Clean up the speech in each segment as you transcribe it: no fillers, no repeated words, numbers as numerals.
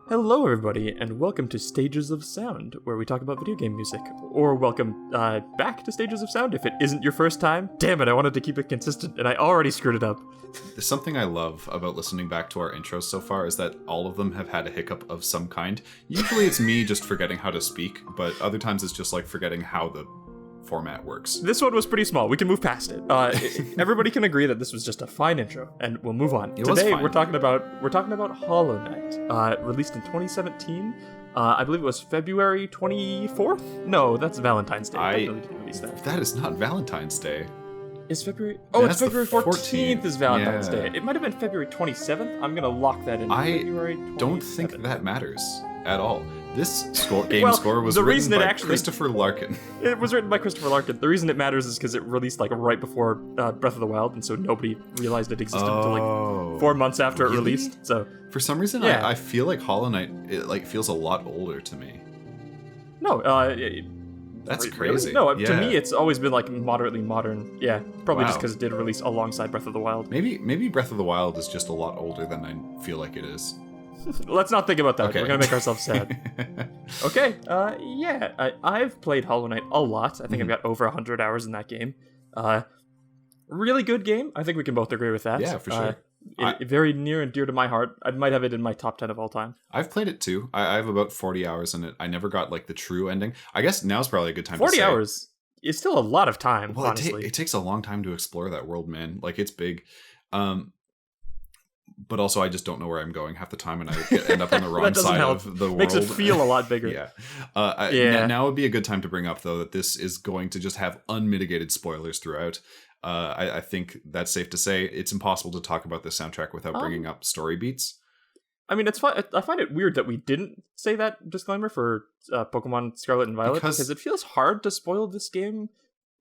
Hello, everybody, and welcome to Stages of Sound, where we talk about video game music. Or welcome back to Stages of Sound if it isn't your first time. Damn it, I wanted to keep it consistent, and I already screwed it up. Something I love about listening back to our intros so far is that all of them have had a hiccup of some kind. Usually it's me just forgetting how to speak, but other times it's just like forgetting how the format works. This one was pretty small. We can move past it. Everybody can agree that this was just a fine intro, and we'll move on. Today we're talking about Hallownest, released in 2017. I believe it was February 24th. No, that's Valentine's Day. Really didn't release that. That is not Valentine's Day. It's February. Oh, it's February 14th is Valentine's Day. It might have been February 27th. I'm gonna lock that in. February 27th. Don't think that matters at all. This game score was written by Christopher Larkin. It was written by Christopher Larkin. The reason it matters is because it released like right before Breath of the Wild, and so nobody realized it existed until like 4 months after it released. So for some reason, yeah. I feel like Hollow Knight feels a lot older to me. No, that's crazy. No, to me it's always been like moderately modern. Yeah, probably just because it did release alongside Breath of the Wild. Maybe Breath of the Wild is just a lot older than I feel like it is. Let's not think about that. Okay. We're gonna make ourselves sad. Okay, I've played Hollow Knight a lot. I think I've got over 100 hours in that game. Really good game. I think we can both agree with that. Yeah, for sure. Very near and dear to my heart. I might have it in my top 10 of all time. I've played it too. I have about 40 hours in it. I never got like the true ending. I guess now's probably a good time to say. 40 hours is still a lot of time, well, honestly. It takes a long time to explore that world, man. Like, it's big. But also, I just don't know where I'm going half the time, and I end up on the wrong side of the world. Makes it feel a lot bigger. Yeah. Now would be a good time to bring up, though, that this is going to just have unmitigated spoilers throughout. I think that's safe to say. It's impossible to talk about this soundtrack without bringing up story beats. I mean, it's fine. I find it weird that we didn't say that disclaimer for Pokemon Scarlet and Violet, because it feels hard to spoil this game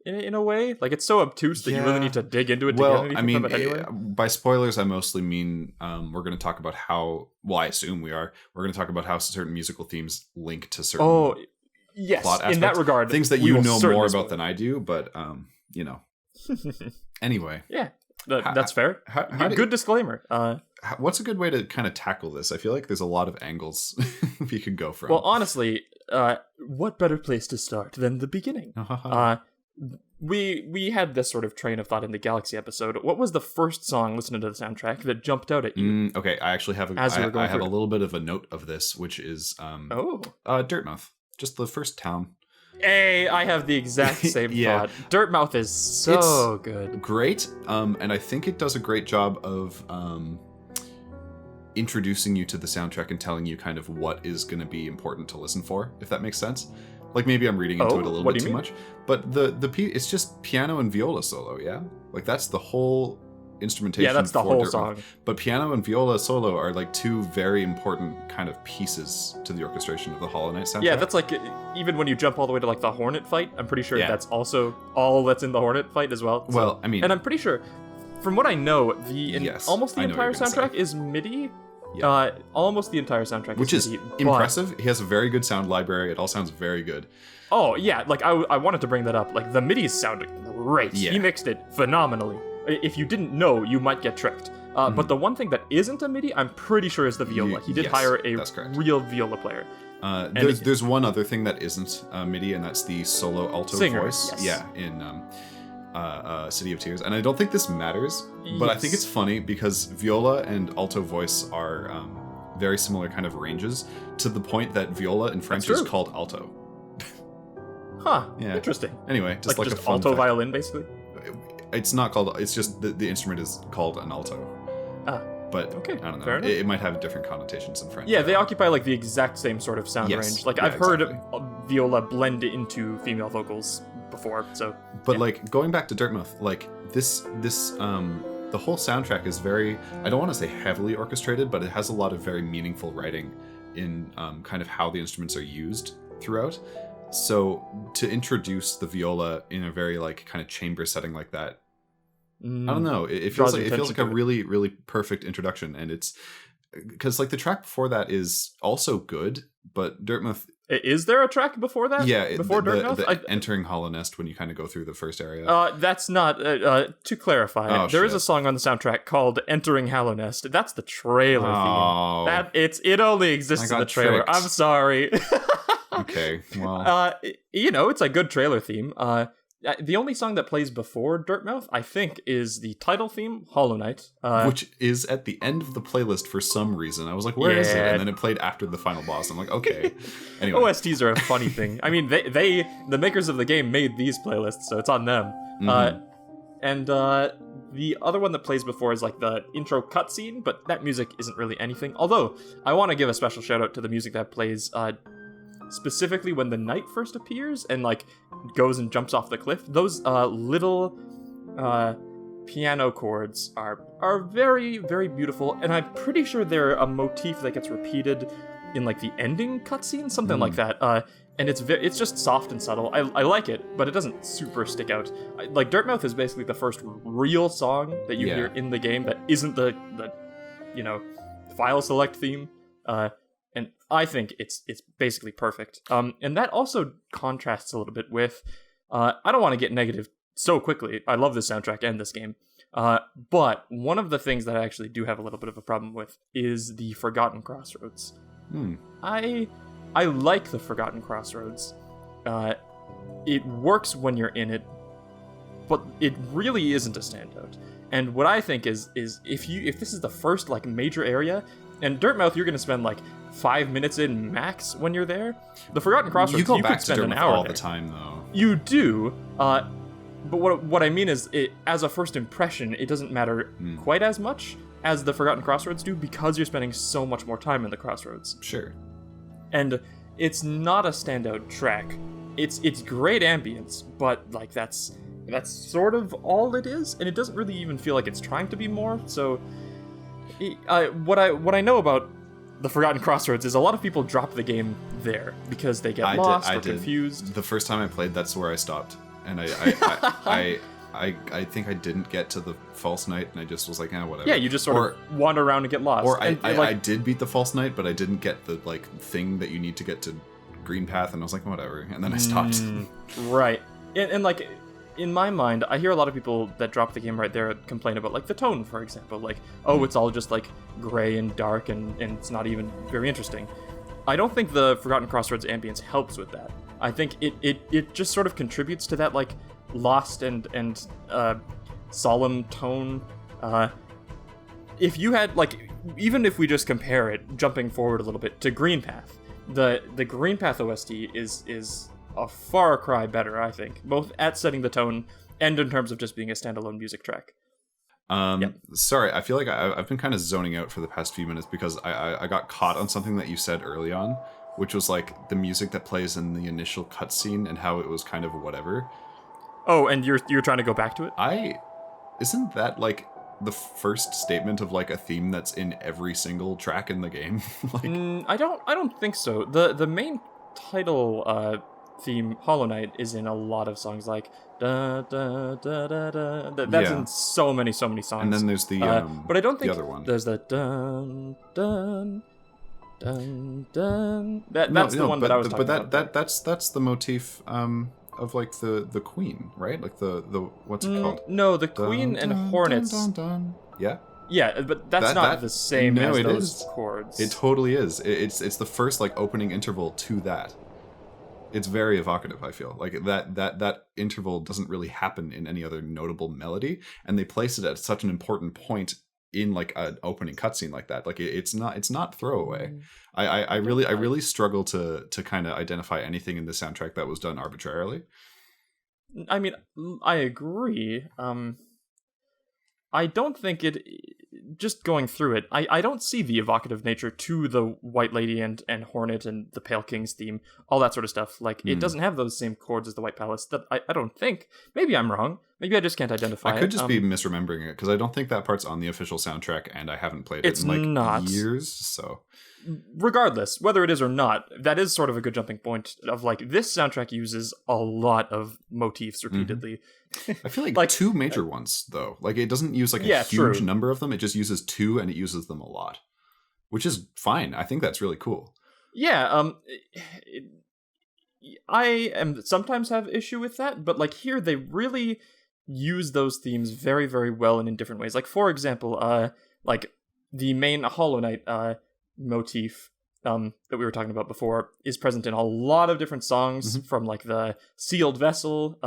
in a way. Like, it's so obtuse that you really need to dig into it to get anything from it anyway. By spoilers, I mostly mean we're going to talk about how, well, I assume we're going to talk about how certain musical themes link to certain plot aspects. In that regard. Things that you know more about than I do, but, Anyway. Yeah, that's fair. Good disclaimer. What's a good way to kind of tackle this? I feel like there's a lot of angles we could go from. Well, honestly, what better place to start than the beginning? We had this sort of train of thought in the Galaxy episode. What was the first song listening to the soundtrack that jumped out at you? Okay, I actually have I have a little bit of a note of this, which is Dirtmouth, just the first town. Hey, I have the exact same thought. Dirtmouth is so good. Great, and I think it does a great job of introducing you to the soundtrack and telling you kind of what is going to be important to listen for, if that makes sense. Like, maybe I'm reading into it a little bit too much, but it's just piano and viola solo, yeah? Like, that's the whole instrumentation. Yeah, that's the whole Dirtmouth. song. But piano and viola solo are like two very important kind of pieces to the orchestration of the Hollow Knight soundtrack. Yeah, that's like, even when you jump all the way to like the Hornet fight, I'm pretty sure that's also all that's in the Hornet fight as well. So, well, I mean, and I'm pretty sure, from what I know, almost the entire soundtrack is MIDI. Yeah. Almost the entire soundtrack which is MIDI, impressive. He has a very good sound library. It all sounds very good. Oh, yeah, like, I wanted to bring that up. Like, the MIDI sounded great. Yeah. He mixed it phenomenally. If you didn't know, you might get tricked. But the one thing that isn't a MIDI, I'm pretty sure is the viola. He did hire a real viola player. There's one other thing that isn't MIDI, and that's the solo alto voice. Yes. Yeah, in City of Tears. And I don't think this matters, but I think it's funny because viola and alto voice are very similar kind of ranges, to the point that viola in French is called alto. Huh, yeah. Interesting. Anyway, just a fun alto fact. Violin, basically? It's not called, it's just the instrument is called an alto. But I don't know. It might have different connotations in French. Yeah, they occupy like the exact same sort of sound range. Like, I've heard viola blend into female vocals before, so. But like, going back to Dirtmouth, like this the whole soundtrack is very, I don't want to say heavily orchestrated, but it has a lot of very meaningful writing in kind of how the instruments are used throughout. So to introduce the viola in a very like kind of chamber setting like that, I don't know. It feels like a really, really perfect introduction, and it's because like the track before that is also good, but Dirtmouth Is there a track before that? Yeah, before the entering Hallownest when you kind of go through the first area. That's not. To clarify, there is a song on the soundtrack called "Entering Hallownest." That's the trailer theme. It only exists in the trailer. Tricked. I'm sorry. Okay, well, it's a good trailer theme. The only song that plays before Dirtmouth, I think, is the title theme, Hollow Knight. Which is at the end of the playlist for some reason. I was like, where is it? And then it played after the final boss. I'm like, okay. Anyway. OSTs are a funny thing. I mean, the makers of the game made these playlists, so it's on them. And the other one that plays before is like the intro cutscene, but that music isn't really anything. Although, I want to give a special shout out to the music that plays specifically when the knight first appears and like goes and jumps off the cliff. Those little piano chords are very, very beautiful, and I'm pretty sure they're a motif that gets repeated in like the ending cutscene, something like that. And it's just soft and subtle. I like it, but it doesn't super stick out. Like Dirtmouth is basically the first real song that you hear in the game that isn't the file select theme. And I think it's basically perfect. And that also contrasts a little bit with, I don't want to get negative so quickly. I love this soundtrack and this game. But one of the things that I actually do have a little bit of a problem with is the Forgotten Crossroads. I like the Forgotten Crossroads. It works when you're in it, but it really isn't a standout. And what I think is if this is the first like major area, and Dirtmouth you're gonna spend like 5 minutes in max when you're there. The Forgotten Crossroads, you go back could spend to an Dirtmouth hour all there. the time, though. You do, but what I mean is, as a first impression, it doesn't matter quite as much as the Forgotten Crossroads do because you're spending so much more time in the Crossroads. Sure. And it's not a standout track. It's great ambience, but like that's sort of all it is, and it doesn't really even feel like it's trying to be more. So, what I know about the Forgotten Crossroads is a lot of people drop the game there because they get lost or confused. The first time I played, that's where I stopped, and I think I didn't get to the false knight, and I just was like, whatever. Yeah, you just sort of wander around and get lost. Or I did beat the false knight, but I didn't get the like thing that you need to get to Green Path, and I was like, whatever, and then I stopped. Right, and like, in my mind, I hear a lot of people that drop the game right there complain about like the tone, for example, like, it's all just like gray and dark and it's not even very interesting. I don't think the Forgotten Crossroads ambience helps with that. I think it just sort of contributes to that like lost and solemn tone. If you had like, even if we just compare it, jumping forward a little bit to Green Path, the Green Path OST is a far cry better, I think, both at setting the tone and in terms of just being a standalone music track. Sorry, I feel like I've been kind of zoning out for the past few minutes because I got caught on something that you said early on, which was like the music that plays in the initial cutscene and how it was kind of whatever. Oh, and you're trying to go back to it? Isn't that like the first statement of like a theme that's in every single track in the game? I don't think so. The main title theme, Hollow Knight, is in a lot of songs, like da da da da da. That's in so many songs. And then there's the but I don't think the other one. There's the dun dun dun dun. That's the one that I was talking about. But that's the motif of like the queen, right? Like the what's it called? No, the queen and hornets. Yeah. Yeah, but that's not the same as those chords. It totally is. It's the first like opening interval to that. It's very evocative, I feel. Like that interval doesn't really happen in any other notable melody, and they place it at such an important point in like an opening cutscene like that. Like it's not throwaway. I really struggle to kind of identify anything in the soundtrack that was done arbitrarily. I mean, I agree. I don't think it, just going through it, I don't see the evocative nature to the White Lady and Hornet and the Pale King's theme, all that sort of stuff. Like, it doesn't have those same chords as the White Palace. That I don't think. Maybe I'm wrong. Maybe I just can't identify it. I could just be misremembering it, because I don't think that part's on the official soundtrack, and I haven't played it in like years, so... Regardless, whether it is or not, that is sort of a good jumping point of like, this soundtrack uses a lot of motifs repeatedly. I feel like two major ones, though. Like, it doesn't use like a huge number of them. It just uses two, and it uses them a lot, which is fine. I think that's really cool. Yeah, I am sometimes have issue with that, but like here they really use those themes very, very well and in different ways. Like for example, like the main Hollow Knight motif that we were talking about before is present in a lot of different songs, from like the Sealed Vessel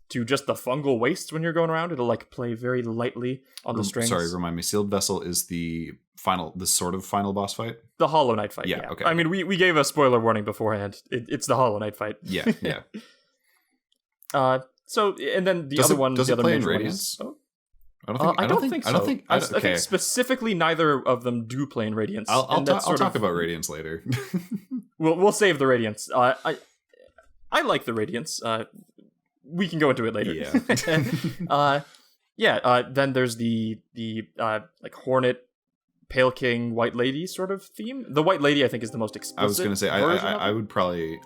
to just the fungal wastes when you're going around. It'll like play very lightly on the strings. Sorry, remind me. Sealed Vessel is the sort of final boss fight? The Hollow Knight fight, yeah. Okay. I mean, we gave a spoiler warning beforehand. It's the Hollow Knight fight. Yeah. So, and then the other one... Does the it other play in major Radiance? One is, I don't think so. I think specifically neither of them do play in Radiance. I'll talk about Radiance later. We'll save the Radiance. I like the Radiance. We can go into it later. Yeah. Then there's the like Hornet, Pale King, White Lady sort of theme. The White Lady, I think, is the most explicit. I was going to say, I would probably,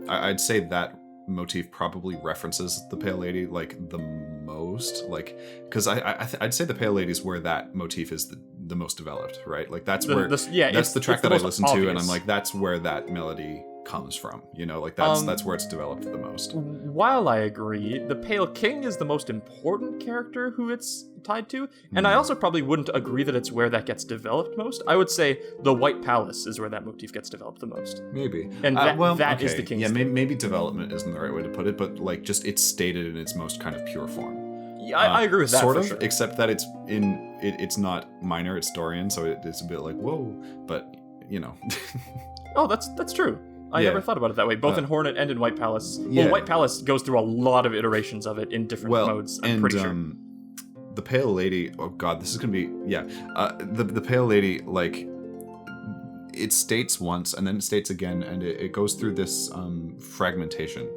I'd say that motif probably references the Pale Lady like the most, like, because I'd say the Pale Lady is where that motif is the most developed, right? Like that's where that's the track that I listen to, and I'm like, that's where that melody comes from, you know, like that's where it's developed the most. While I agree, the Pale King is the most important character who it's tied to, and I also probably wouldn't agree that it's where that gets developed most. I would say the White Palace is where that motif gets developed the most. Maybe. And that is the King's Yeah, maybe development isn't the right way to put it, but like just it's stated in its most kind of pure form. Yeah, I agree with that. Sort of, sure. Except that it's not minor, it's Dorian, so it's a bit like, whoa, but you know. Oh, that's true. I never thought about it that way, both in Hornet and in White Palace. Well, White Palace goes through a lot of iterations of it in different modes, I'm pretty sure. The Pale Lady, oh god, this is gonna be, the Pale Lady, like, it states once, and then it states again, and it goes through this fragmentation,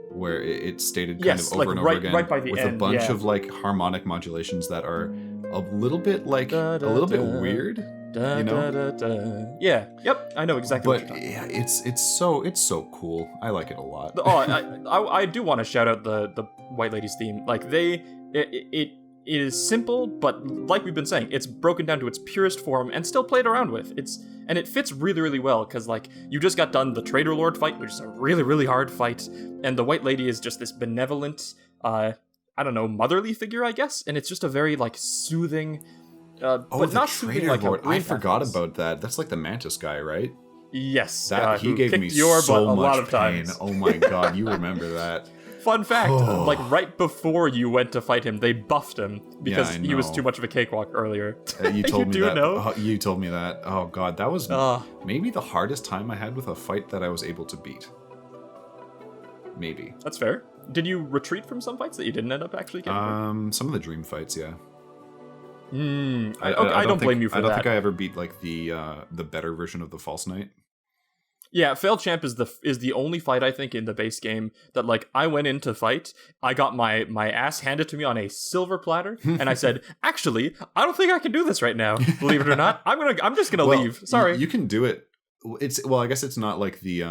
where it's stated kind of over and over again, right by the with end, a bunch of, like, harmonic modulations that are a little bit, like, a little bit weird. You know? Yeah. Yep. I know exactly. But what you're talking about. It's so cool. I like it a lot. I do want to shout out the White Lady's theme. Like it is simple, but like we've been saying, it's broken down to its purest form and still played around with. And it fits really, really well because like you just got done the Traitor Lord fight, which is a really, really hard fight, and the White Lady is just this benevolent, I don't know, motherly figure, I guess, and it's just a very like soothing. But not Traitor like Lord. I forgot about that. That's like the Mantis guy, right? Yes. That he gave me so much pain. Oh my god, you remember that? Fun fact: like right before you went to fight him, they buffed him because he was too much of a cakewalk earlier. You told me that. Know? You told me that. Oh god, that was maybe the hardest time I had with a fight that I was able to beat. Maybe. That's fair. Did you retreat from some fights that you didn't end up actually getting? Some of the dream fights, yeah. I don't blame you for that. I don't think I ever beat like the better version of the False Knight. Yeah, Failed Champ is the only fight I think in the base game that like I went in to fight, I got my ass handed to me on a silver platter, and I said, actually, I don't think I can do this right now. Believe it or not, I'm just gonna leave. Sorry. You can do it. I guess it's not like the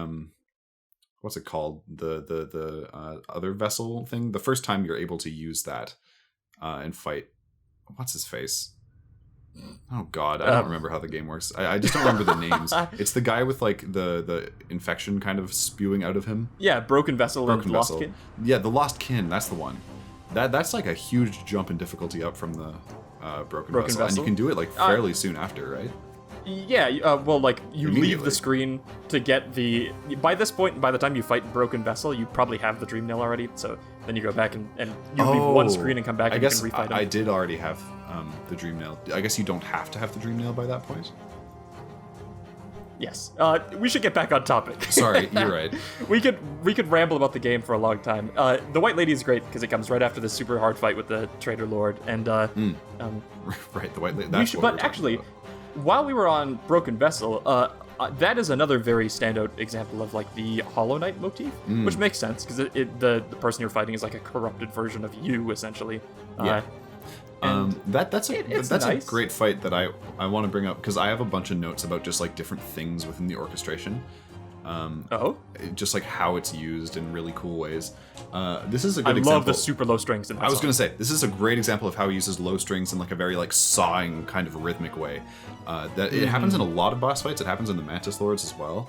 what's it called, the other vessel thing. The first time you're able to use that and fight. What's his face? Oh god, I don't remember how the game works. I just don't remember the names. It's the guy with like the infection kind of spewing out of him. Yeah, Broken Vessel and Lost Kin. Yeah, the Lost Kin, that's the one. That's like a huge jump in difficulty up from the Broken Vessel. And you can do it like fairly soon after, right? Yeah, well, like, you leave the screen to get the... By this point, by the time you fight Broken Vessel, you probably have the Dream Nail already, so then you go back and you leave one screen and come back and you can refight him. I did already have the Dream Nail. I guess you don't have to have the Dream Nail by that point? Yes. We should get back on topic. Sorry, you're right. We could ramble about the game for a long time. The White Lady is great because it comes right after this super hard fight with the Traitor Lord, and... right, the White Lady, that's what we're talking about. While we were on Broken Vessel, that is another very standout example of like the Hollow Knight motif, which makes sense because the person you're fighting is like a corrupted version of you, essentially. That's nice. A great fight that I want to bring up because I have a bunch of notes about just like different things within the orchestration. Just like how it's used in really cool ways. This is a good example. I love the super low strings in that I was song. going to say, this is a great example of how he uses low strings in like a very like sawing kind of rhythmic way. It happens in a lot of boss fights. It happens in the Mantis Lords as well.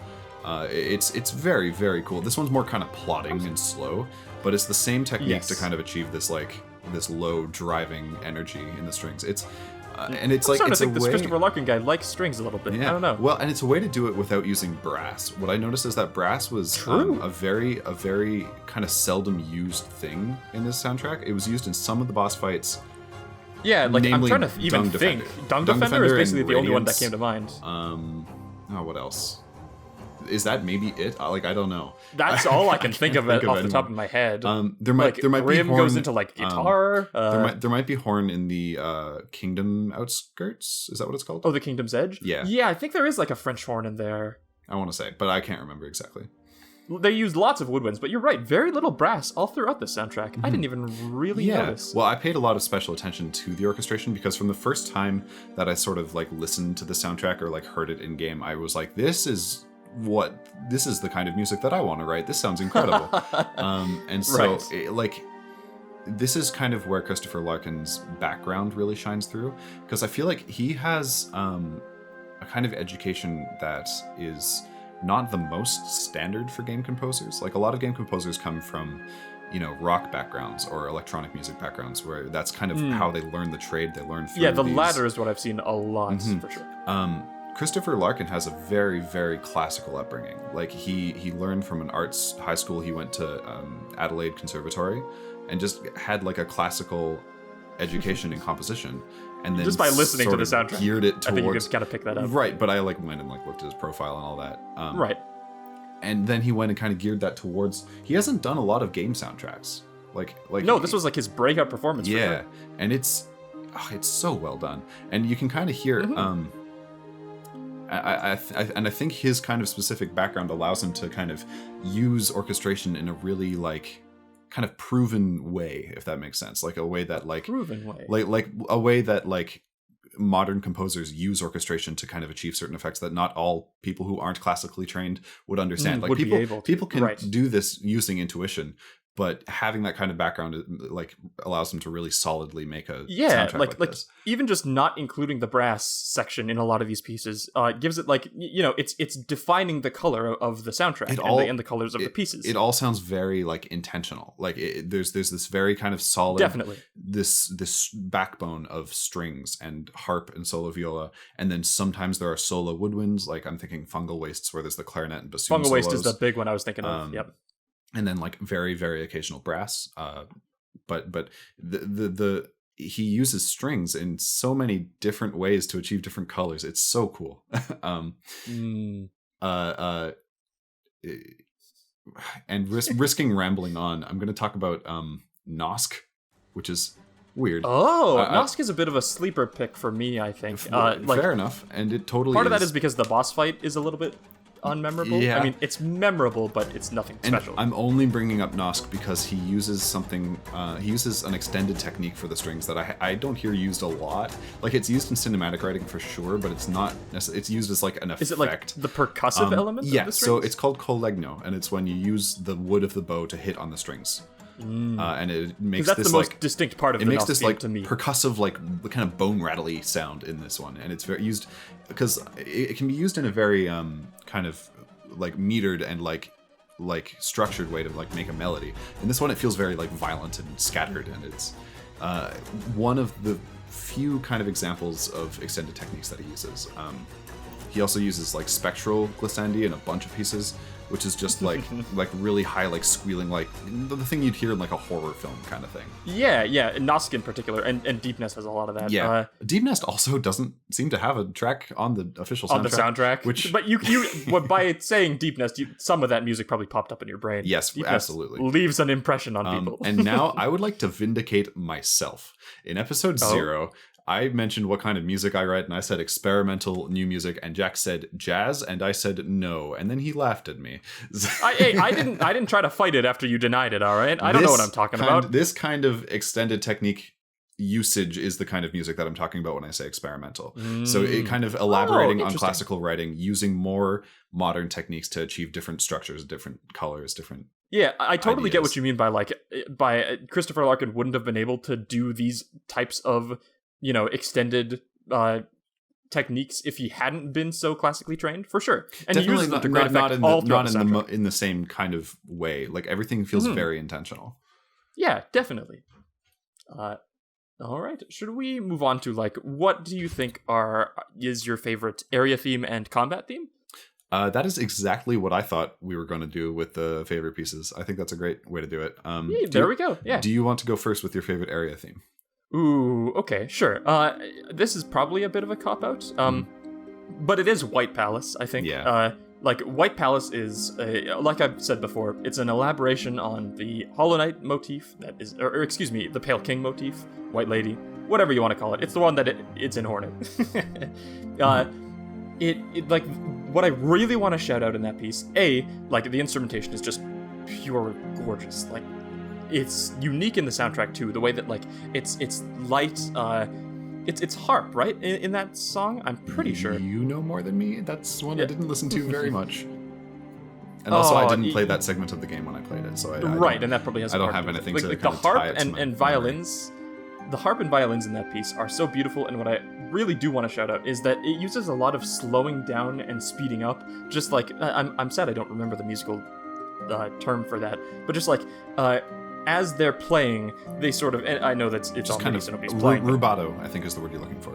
It's very, very cool. This one's more kind of plodding and slow, but it's the same technique to kind of achieve this like this low driving energy in the strings. And it's like it's a way. This Christopher Larkin guy likes strings a little bit. Yeah. I don't know. Well, and it's a way to do it without using brass. What I noticed is that brass was a very kind of seldom used thing in this soundtrack. It was used in some of the boss fights. Yeah, like I'm trying to even think. Dung Defender is basically the only one that came to mind. What else? Is that maybe it? Like I don't know. That's all I can think of off the top of my head. There might be horn. Goes into like guitar. There might be horn in the Kingdom Outskirts. Is that what it's called? Oh, the Kingdom's Edge. Yeah, I think there is like a French horn in there. I want to say, but I can't remember exactly. They used lots of woodwinds, but you're right. Very little brass all throughout the soundtrack. I didn't even really notice. Well, I paid a lot of special attention to the orchestration because from the first time that I sort of like listened to the soundtrack or like heard it in game, I was like, this is the kind of music that I want to write. This sounds incredible. And so this is kind of where Christopher Larkin's background really shines through, because I feel like he has a kind of education that is not the most standard for game composers. Like a lot of game composers come from, rock backgrounds or electronic music backgrounds, where that's kind of how they learn the trade. They learn through the latter is what I've seen a lot for sure. Christopher Larkin has a very, very classical upbringing. Like he learned from an arts high school. He went to Adelaide Conservatory and just had like a classical education in composition. And then just by listening to the soundtrack, geared it towards. I think you can kind of pick that up. Right, but I went and looked at his profile and all that. Right. And then he went and kind of geared that towards. He hasn't done a lot of game soundtracks. No, this was like his breakout performance. Yeah, for sure. And it's so well done, and you can kind of hear. I think his kind of specific background allows him to kind of use orchestration in a really kind of proven way, if that makes sense. Like a way that proven way. Like a way that modern composers use orchestration to kind of achieve certain effects that not all people who aren't classically trained would understand. People can do this using intuition, but having that kind of background allows them to really solidly make a soundtrack like this. Even just not including the brass section in a lot of these pieces gives it it's defining the color of the soundtrack and the colors of the pieces. It all sounds very intentional. There's this very kind of solid, definitely this backbone of strings and harp and solo viola, and then sometimes there are solo woodwinds. Like I'm thinking Fungal Wastes, where there's the clarinet and bassoon Fungal solos. Waste is the big one I was thinking of. Yep. And then very, very occasional brass. But he uses strings in so many different ways to achieve different colors. It's so cool. And risking rambling on, I'm going to talk about Nosk, which is weird. Nosk is a bit of a sleeper pick for me, I think. Fair enough, and it totally part of that is because the boss fight is a little bit unmemorable. Yeah. I mean, it's memorable, but it's nothing special. I'm only bringing up Nosk because he uses something. He uses an extended technique for the strings that I don't hear used a lot. It's used in cinematic writing for sure, but it's not. It's used as an effect. Is it the percussive element? Yeah. Of the strings? So it's called collegno, and it's when you use the wood of the bow to hit on the strings. And it makes that's this the most distinct part of it the makes this to me. percussive kind of bone rattly sound in this one, and it's very used because it can be used in a very kind of metered and structured way to make a melody. In this one it feels very violent and scattered, and it's one of the few kind of examples of extended techniques that he uses. He also uses spectral glissandi in a bunch of pieces, which is just really high, squealing, the thing you'd hear in a horror film kind of thing. Yeah, Nosk in particular, and Deep Nest has a lot of that. Yeah, Deep Nest also doesn't seem to have a track on the official soundtrack. On the soundtrack, but you by saying Deep Nest, some of that music probably popped up in your brain. Yes, Deep absolutely. Nest leaves an impression on people. And now I would like to vindicate myself. In episode 0, I mentioned what kind of music I write, and I said experimental new music, and Jack said jazz, and I said no, and then he laughed at me. I didn't try to fight it after you denied it. All right, I don't know what I'm talking about. This kind of extended technique usage is the kind of music that I'm talking about when I say experimental. So it kind of elaborating on classical writing, using more modern techniques to achieve different structures, different colors, different. Yeah, I totally ideas. get what you mean by Christopher Larkin wouldn't have been able to do these types of, extended techniques if he hadn't been so classically trained, for sure. And definitely he uses them to great effect not in the same kind of way. Like everything feels very intentional. Yeah, definitely. All right. Should we move on to what do you think is your favorite area theme and combat theme? That is exactly what I thought we were going to do with the favorite pieces. I think that's a great way to do it. There we go. Yeah. Do you want to go first with your favorite area theme? Ooh, okay, sure. This is probably a bit of a cop-out. But it is White Palace, I think. Yeah. White Palace is, like I've said before, it's an elaboration on the Hollow Knight motif, that is, or excuse me, the Pale King motif, White Lady, whatever you want to call it. It's the one that it's in Hornet. What I really want to shout out in that piece, the instrumentation is just pure gorgeous. It's unique in the soundtrack too, the way that it's light, it's harp, right? In that song, I'm pretty sure. You know more than me. That's one I didn't listen to very much. And also, I didn't play that segment of the game when I played it, so and that probably has. I don't have anything to the harp tie it to and violins. The harp and violins in that piece are so beautiful, and what I really do want to shout out is that it uses a lot of slowing down and speeding up. Just I'm sad I don't remember the musical term for that, but just as they're playing, they sort of, and I know that's it's just kind of playing, rubato, I think is the word you're looking for.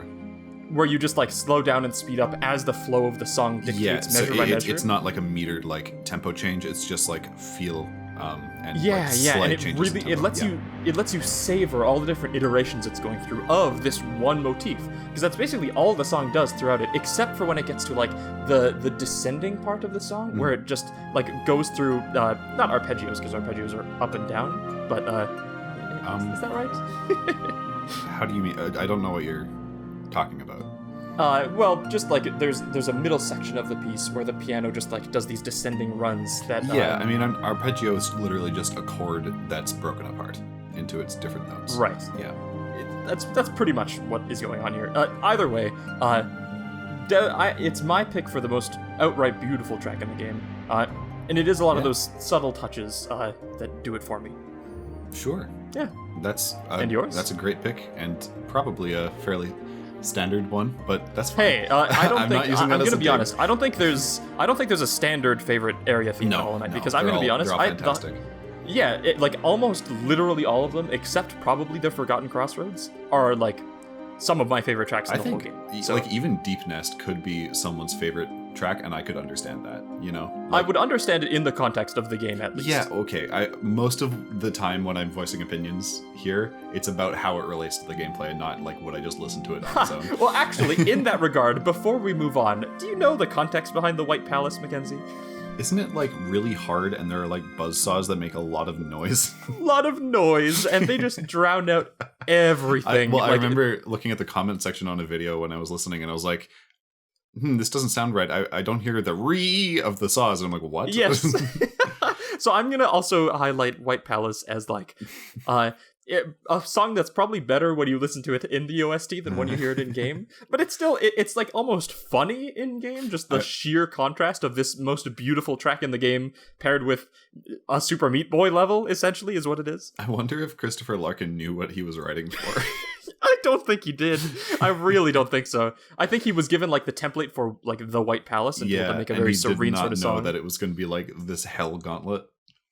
Where you just slow down and speed up as the flow of the song dictates, measure by measure. It's not like a metered tempo change. It's just feel and and it really it lets you savor all the different iterations it's going through of this one motif, because that's basically all the song does throughout it, except for when it gets to the descending part of the song, where it just goes through not arpeggios, because arpeggios are up and down, but is that right? How do you mean? I don't know what you're talking about. Just there's a middle section of the piece where the piano just does these descending runs that. I mean, an arpeggio is literally just a chord that's broken apart into its different notes. Right. Yeah. That's pretty much what is going on here. Either way, it's my pick for the most outright beautiful track in the game, and it is a lot of those subtle touches that do it for me. Sure. Yeah. That's and yours? That's a great pick, and probably a fairly standard one, but that's fine. Hey, I don't think I'm going to be honest. I don't think there's a standard favorite area theme in Hollow Knight, because I'm going to be honest. They're all fantastic. Almost literally all of them, except probably the Forgotten Crossroads, are some of my favorite tracks in the whole game. So, even Deep Nest could be someone's favorite track, and I could understand that, I would understand it in the context of the game, at least. Yeah, okay. Most of the time when I'm voicing opinions here, it's about how it relates to the gameplay, and not what I just listened to it on its own. Well, actually, in that regard, before we move on, do you know the context behind the White Palace, Mackenzie? Isn't it really hard, and there are buzzsaws that make a lot of noise? A lot of noise, and they just drown out everything. I remember looking at the comment section on a video when I was listening, and I was like, this doesn't sound right. I don't hear the ree of the saws, and I'm like, what? Yes. So I'm gonna also highlight White Palace as a song that's probably better when you listen to it in the OST than when you hear it in game, but it's still it's almost funny in game, just the sheer contrast of this most beautiful track in the game paired with a Super Meat Boy level, essentially, is what it is. I wonder if Christopher Larkin knew what he was writing for. I don't think he did. I really don't think so. I think he was given the template for the White Palace and told to make a very serene sort of song. Did not know that it was going to be this hell gauntlet.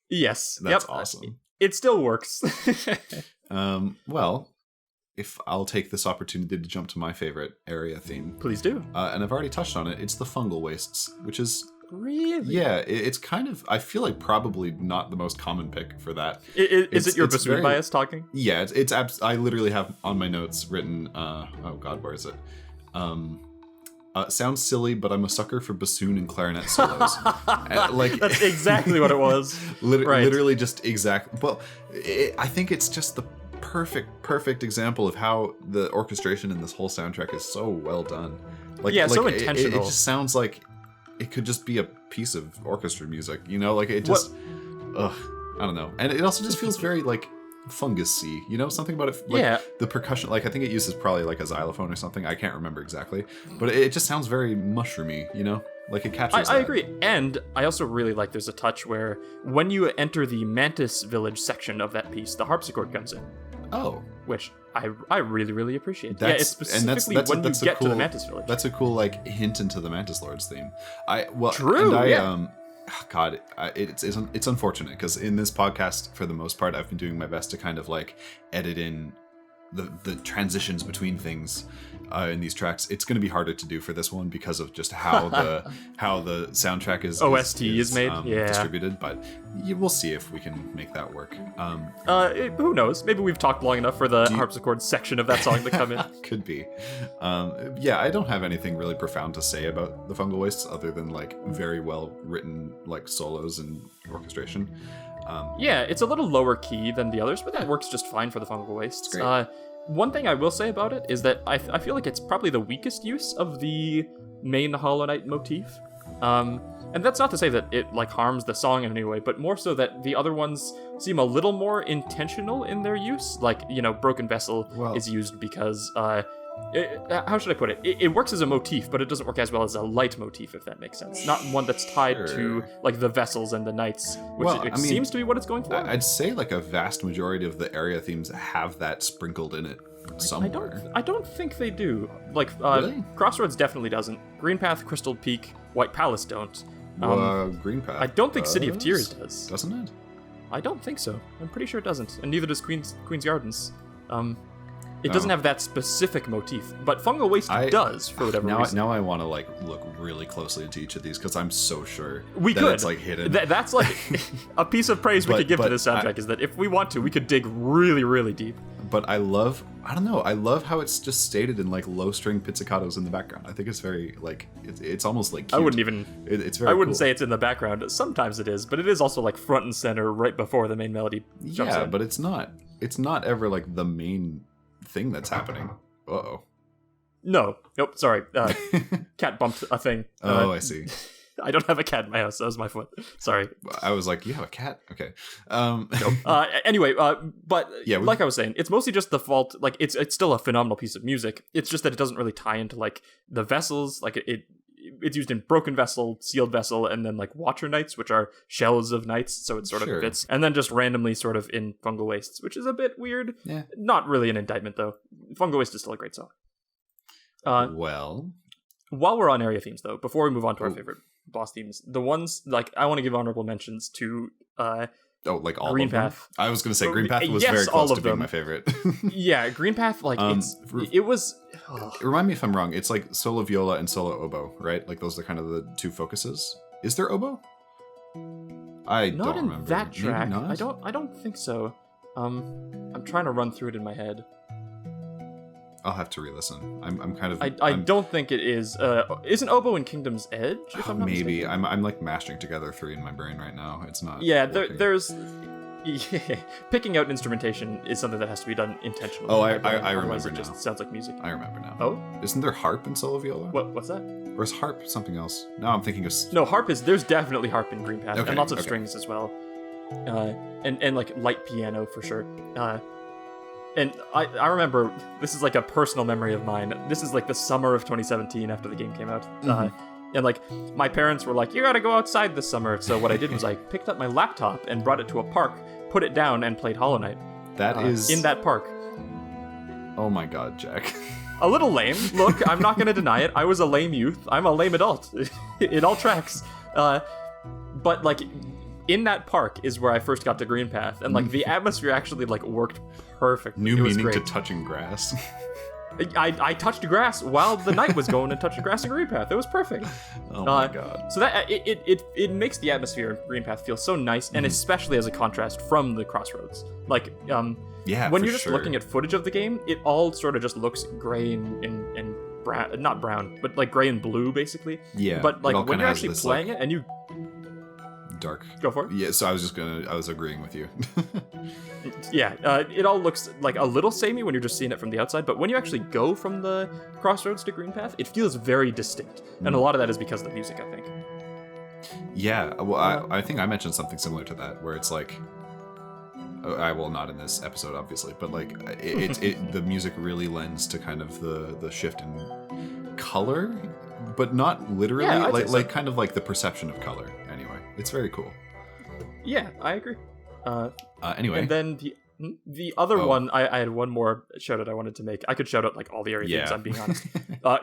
Yes, that's awesome. It still works. Well, if I'll take this opportunity to jump to my favorite area theme. Please do. And I've already touched on it. It's the Fungal Wastes, which is... Really? Yeah, it's kind of... I feel probably not the most common pick for that. Is it your bassoon bias talking? Yeah, I literally have on my notes written... oh god, where is it? Sounds silly, but I'm a sucker for bassoon and clarinet solos. That's exactly what it was. Literally just exact. Well, I think it's just the perfect example of how the orchestration in this whole soundtrack is so well done. So intentional. It just sounds like it could just be a piece of orchestra music. It just, I don't know. And it also just feels very fungus-y, something about it. The percussion, I think it uses probably like a xylophone or something. I can't remember exactly, but it just sounds very mushroomy, it captures I agree. And I also really like there's a touch where when you enter the Mantis Village section of that piece, the harpsichord comes in. Oh. Which I really, really that's, it's specifically when you get to the Mantis Village. That's a cool hint into the Mantis Lord's theme. True. It's unfortunate because in this podcast, for the most part, I've been doing my best to kind of edit in the transitions between things in these tracks. It's going to be harder to do for this one because of just how the soundtrack is OST is made, distributed. But we'll see if we can make that work. Who knows? Maybe we've talked long enough for the harpsichord section of that song to come in. Could be. I don't have anything really profound to say about the Fungal Wastes other than very well written solos and orchestration. It's a little lower key than the others, but that works just fine for the Fungal Wastes. Great. One thing I will say about it is that I feel like it's probably the weakest use of the main Hollow Knight motif. And that's not to say that it harms the song in any way, but more so that the other ones seem a little more intentional in their use. Broken Vessel is used because how should I put it? It works as a motif, but it doesn't work as well as a light motif, if that makes sense. Not one that's tied to the vessels and the knights, which seems to be what it's going for. I'd say a vast majority of the area themes have that sprinkled in it somewhere. I don't think they do. Really? Crossroads definitely doesn't. Greenpath, Crystal Peak, White Palace don't. Greenpath. I don't think City of Tears does. Doesn't it? I don't think so. I'm pretty sure it doesn't, and neither does Queen's Gardens. It doesn't have that specific motif, but Fungal Waste does for whatever reason. Now I want to look really closely into each of these because I'm so sure we could. It's hidden. That's a piece of praise we could give to this soundtrack is that if we want to, we could dig really, really deep. But I love how it's just stated in low string pizzicatos in the background. I think it's very it's almost cute. I wouldn't even. It's very. I wouldn't say it's in the background. Sometimes it is, but it is also front and center right before the main melody jumps in. But it's not. It's not ever the main thing that's happening. Uh-oh. No. Nope, sorry. Cat bumped a thing. I see. I don't have a cat in my house. That was my foot. Sorry. I was like, you have a cat? Okay. Nope. Anyway, but I was saying, it's mostly just the fault. It's still a phenomenal piece of music. It's just that it doesn't really tie into the vessels. It's used in Broken Vessel, Sealed Vessel, and then Watcher Knights, which are shells of knights, so it sort of fits. And then just randomly sort of in Fungal Wastes, which is a bit weird. Yeah. Not really an indictment, though. Fungal Waste is still a great song. While we're on area themes, though, before we move on to our favorite boss themes, the ones, I want to give honorable mentions to... all Greenpath. Of them? I was going to say Greenpath was very close to being my favorite. Yeah, Greenpath, it was... Remind me if I'm wrong. It's solo viola and solo oboe, right? Those are kind of the two focuses. Is there oboe? I don't remember. Not in that track. Maybe not? I don't think so. I'm trying to run through it in my head. I'll have to re-listen. I'm kind of. I don't think it is. Isn't oboe in Kingdom's Edge? If I'm not maybe. mistaken? I'm mashing together three in my brain right now. It's not. Yeah, there's. Yeah, picking out instrumentation is something that has to be done intentionally. Oh, I remember it now. Just sounds like music. I remember now. Oh, isn't there harp in solo viola? What's that? Or is harp something else? No, I'm thinking of. No, harp is. There's definitely harp in Greenpath, and lots of strings as well. And light piano for sure. And I remember, this is a personal memory of mine. This is the summer of 2017 after the game came out. And my parents were like, you gotta go outside this summer. So what I did was I picked up my laptop and brought it to a park, put it down, and played Hollow Knight. That is... in that park. Oh my god, Jack. A little lame. Look, I'm not gonna deny it. I was a lame youth. I'm a lame adult. It all tracks. But in that park is where I first got to Greenpath, and the atmosphere actually worked perfect. New meaning to touching grass. I touched grass while the knight was going and touched grass in Greenpath. It was perfect. Oh my god! So that it makes the atmosphere in Greenpath feel so nice, and especially as a contrast from the Crossroads. When you're just looking at footage of the game, it all sort of just looks gray and brown, not brown, but gray and blue basically. Yeah. But when you're actually playing it and you dark. Go for it. Yeah, so I was agreeing with you. Yeah, it all looks a little samey when you're just seeing it from the outside, but when you actually go from the Crossroads to Greenpath, it feels very distinct. And a lot of that is because of the music, I think. Yeah, well, I think I mentioned something similar to that, where it's I will not in this episode, obviously, but like the music really lends to kind of the shift in color, but not literally. Yeah, like kind of like the perception of color. Anyway, it's very cool. Yeah, I agree. Anyway, and then the other one, I had one more shout out I wanted to make. I could shout out like all the area themes, I'm being honest.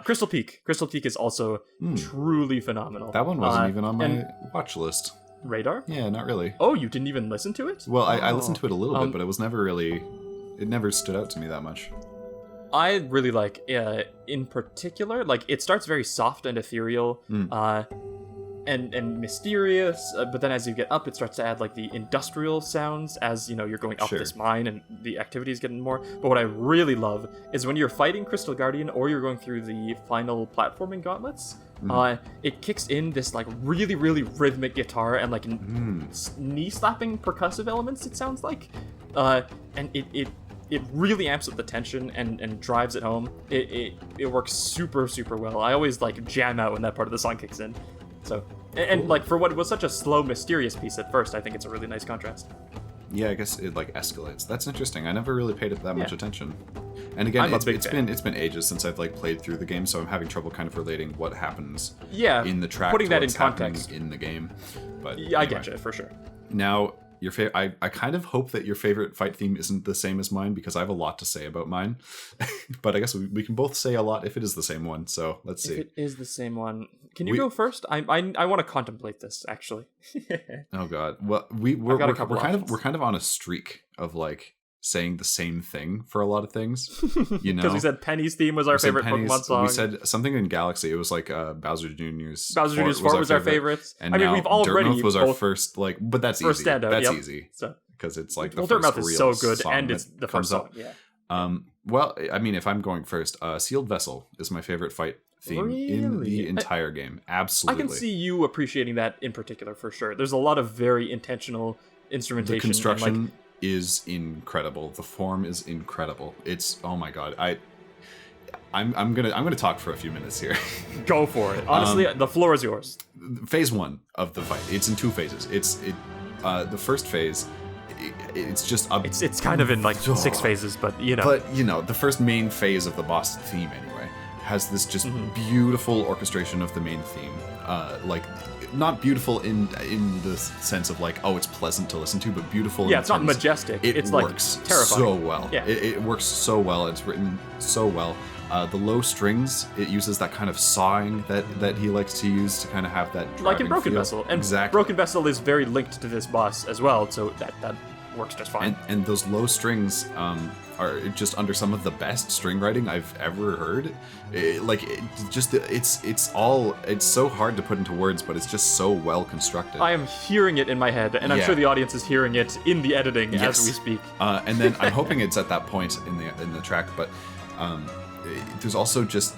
Crystal Peak. Crystal Peak is also truly phenomenal. That one wasn't even on my watch list. Radar? Yeah, not really. Oh, you didn't even listen to it? Well, I listened to it a little bit, but it was never really... It never stood out to me that much. I really like, in particular, like, it starts very soft and ethereal, and mysterious, but then as you get up, it starts to add, like, the industrial sounds as, you know, you're going up this mine and the activity is getting more. But what I really love is when you're fighting Crystal Guardian or you're going through the final platforming gauntlets, it kicks in this, like, really, really rhythmic guitar and, like, knee-slapping percussive elements, it sounds like. And it really amps up the tension and drives it home. It works super, super well. I always, like, jam out when that part of the song kicks in. So, and like, for what was such a slow, mysterious piece at first, I think it's a really nice contrast. Yeah, I guess it, like, escalates. That's interesting. I never really paid it that much attention. And again, it's been ages since I've, like, played through the game, so I'm having trouble kind of relating what happens in the track putting to that what's in context in the game. But yeah, anyway. I get you, for sure. Now, I kind of hope that your favorite fight theme isn't the same as mine, because I have a lot to say about mine. But I guess we can both say a lot if it is the same one. So let's see. If it is the same one, can you go first? I want to contemplate this, actually. Oh God. Well, we're kind of on a streak of, like, saying the same thing for a lot of things, you know. Because we said Penny's theme was our favorite Pokemon song. We said something in Galaxy. It was like Bowser Jr.'s. Bowser Jr.'s Fort was our favorite. And I mean, we've already Dirtmouth was our first, like, but that's easy. Standout, that's easy. So, because it's like the first Dirtmouth is so good, and it's the first song. Yeah. Well, I mean, if I'm going first, Sealed Vessel is my favorite fight theme in the entire game. Absolutely. I can see you appreciating that in particular for sure. There's a lot of very intentional instrumentation. The construction is incredible. The form is incredible. It's, oh my God. I'm gonna talk for a few minutes here. Go for it. Honestly, the floor is yours. Phase 1 of the fight. It's in 2 phases. The first phase, it's just it's kind of in like 6 phases, but you know. But you know, the first main phase of the boss theme anyway has this just beautiful orchestration of the main theme. Like, not beautiful in the sense of, like, oh, it's pleasant to listen to, but beautiful. Yeah, it's not majestic. It's works like terrifying. So well. Yeah. It works so well. It's written so well. The low strings, it uses that kind of sawing that he likes to use to kind of have that like in Broken feel. Vessel. And exactly. Broken Vessel is very linked to this boss as well, so that works just fine. And those low strings are just under some of the best string writing I've ever heard. It's so hard to put into words, but it's just so well constructed. I am hearing it in my head, and I'm sure the audience is hearing it in the editing as we speak. And then I'm hoping it's at that point in the track, but there's also just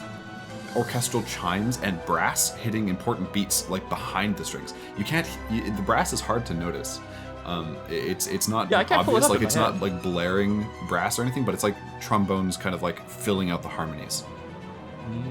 orchestral chimes and brass hitting important beats, like, behind the strings. The brass is hard to notice. It's not obvious, like, it's not like blaring brass or anything, but it's like trombones kind of like filling out the harmonies.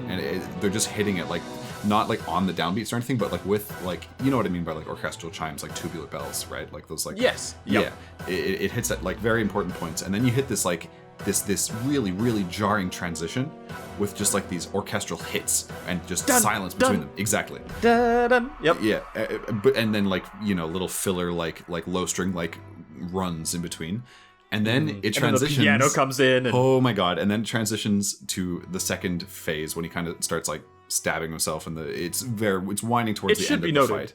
And they're just hitting it, like, not like on the downbeats or anything, but like with, like, you know what I mean by like orchestral chimes, like tubular bells, right? Like those, like, yes, yeah, it hits at like very important points, and then you hit this like this really, really jarring transition with just like these orchestral hits and just silence between them. Exactly. Yep. Yeah, and then, like, you know, little filler like low string like runs in between. And then it transitions. And then the piano comes in. Oh my God! And then it transitions to the second phase when he kind of starts like stabbing himself, and it's winding towards the end of the fight.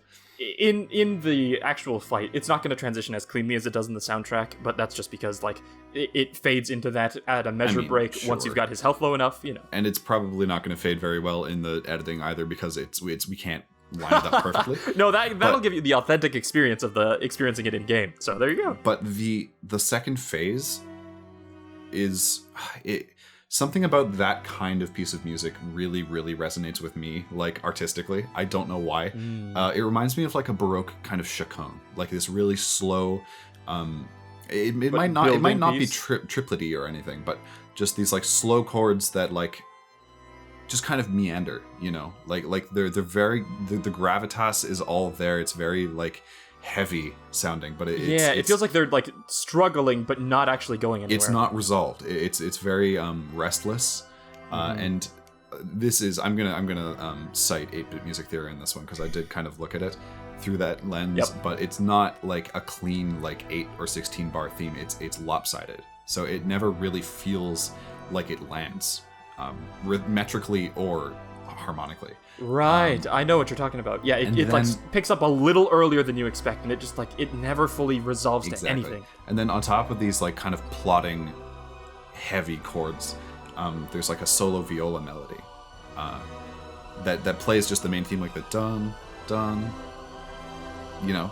In the actual fight, it's not going to transition as cleanly as it does in the soundtrack, but that's just because, like, it fades into that at a measure break once you've got his health low enough, you know. And it's probably not going to fade very well in the editing either, because we can't line it up perfectly. No, that'll give you the authentic experience of experiencing it in game. So there you go. But the second phase is something about that kind of piece of music really, really resonates with me, like, artistically. I don't know why. It reminds me of like a Baroque kind of chaconne, like this really slow. It might not be triplety or anything, but just these like slow chords that like just kind of meander, you know, like they're very the gravitas is all there. It's very like heavy sounding, but it feels like they're like struggling but not actually going anywhere. It's not resolved. It's very restless, and this is I'm gonna cite 8-bit music theory in this one because I did kind of look at it through that lens, but it's not like a clean like 8 or 16 bar theme. It's lopsided, so it never really feels like it lands metrically or harmonically. Right, I know what you're talking about. Yeah, it like picks up a little earlier than you expect, and it just like it never fully resolves to anything. And then on top of these like kind of plodding, heavy chords, there's like a solo viola melody that plays just the main theme, like the dun dun,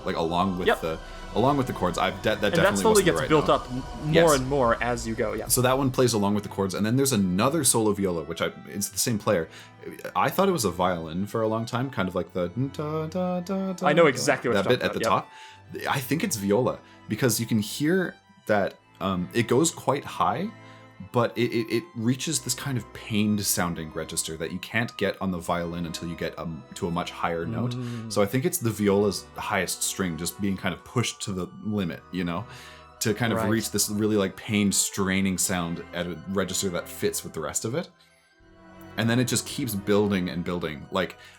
like along with the chords. That definitely that slowly gets right built note. up more and more as you go. Yeah. So that one plays along with the chords, and then there's another solo viola, which it's the same player. I thought it was a violin for a long time, kind of like the da, da, da, da, I know exactly what that bit at the top. I think it's viola because you can hear that it goes quite high, but it reaches this kind of pained sounding register that you can't get on the violin until you get to a much higher note. So I think it's the viola's highest string just being kind of pushed to the limit, to kind of reach this really like pained, straining sound at a register that fits with the rest of it. And then it just keeps building and building.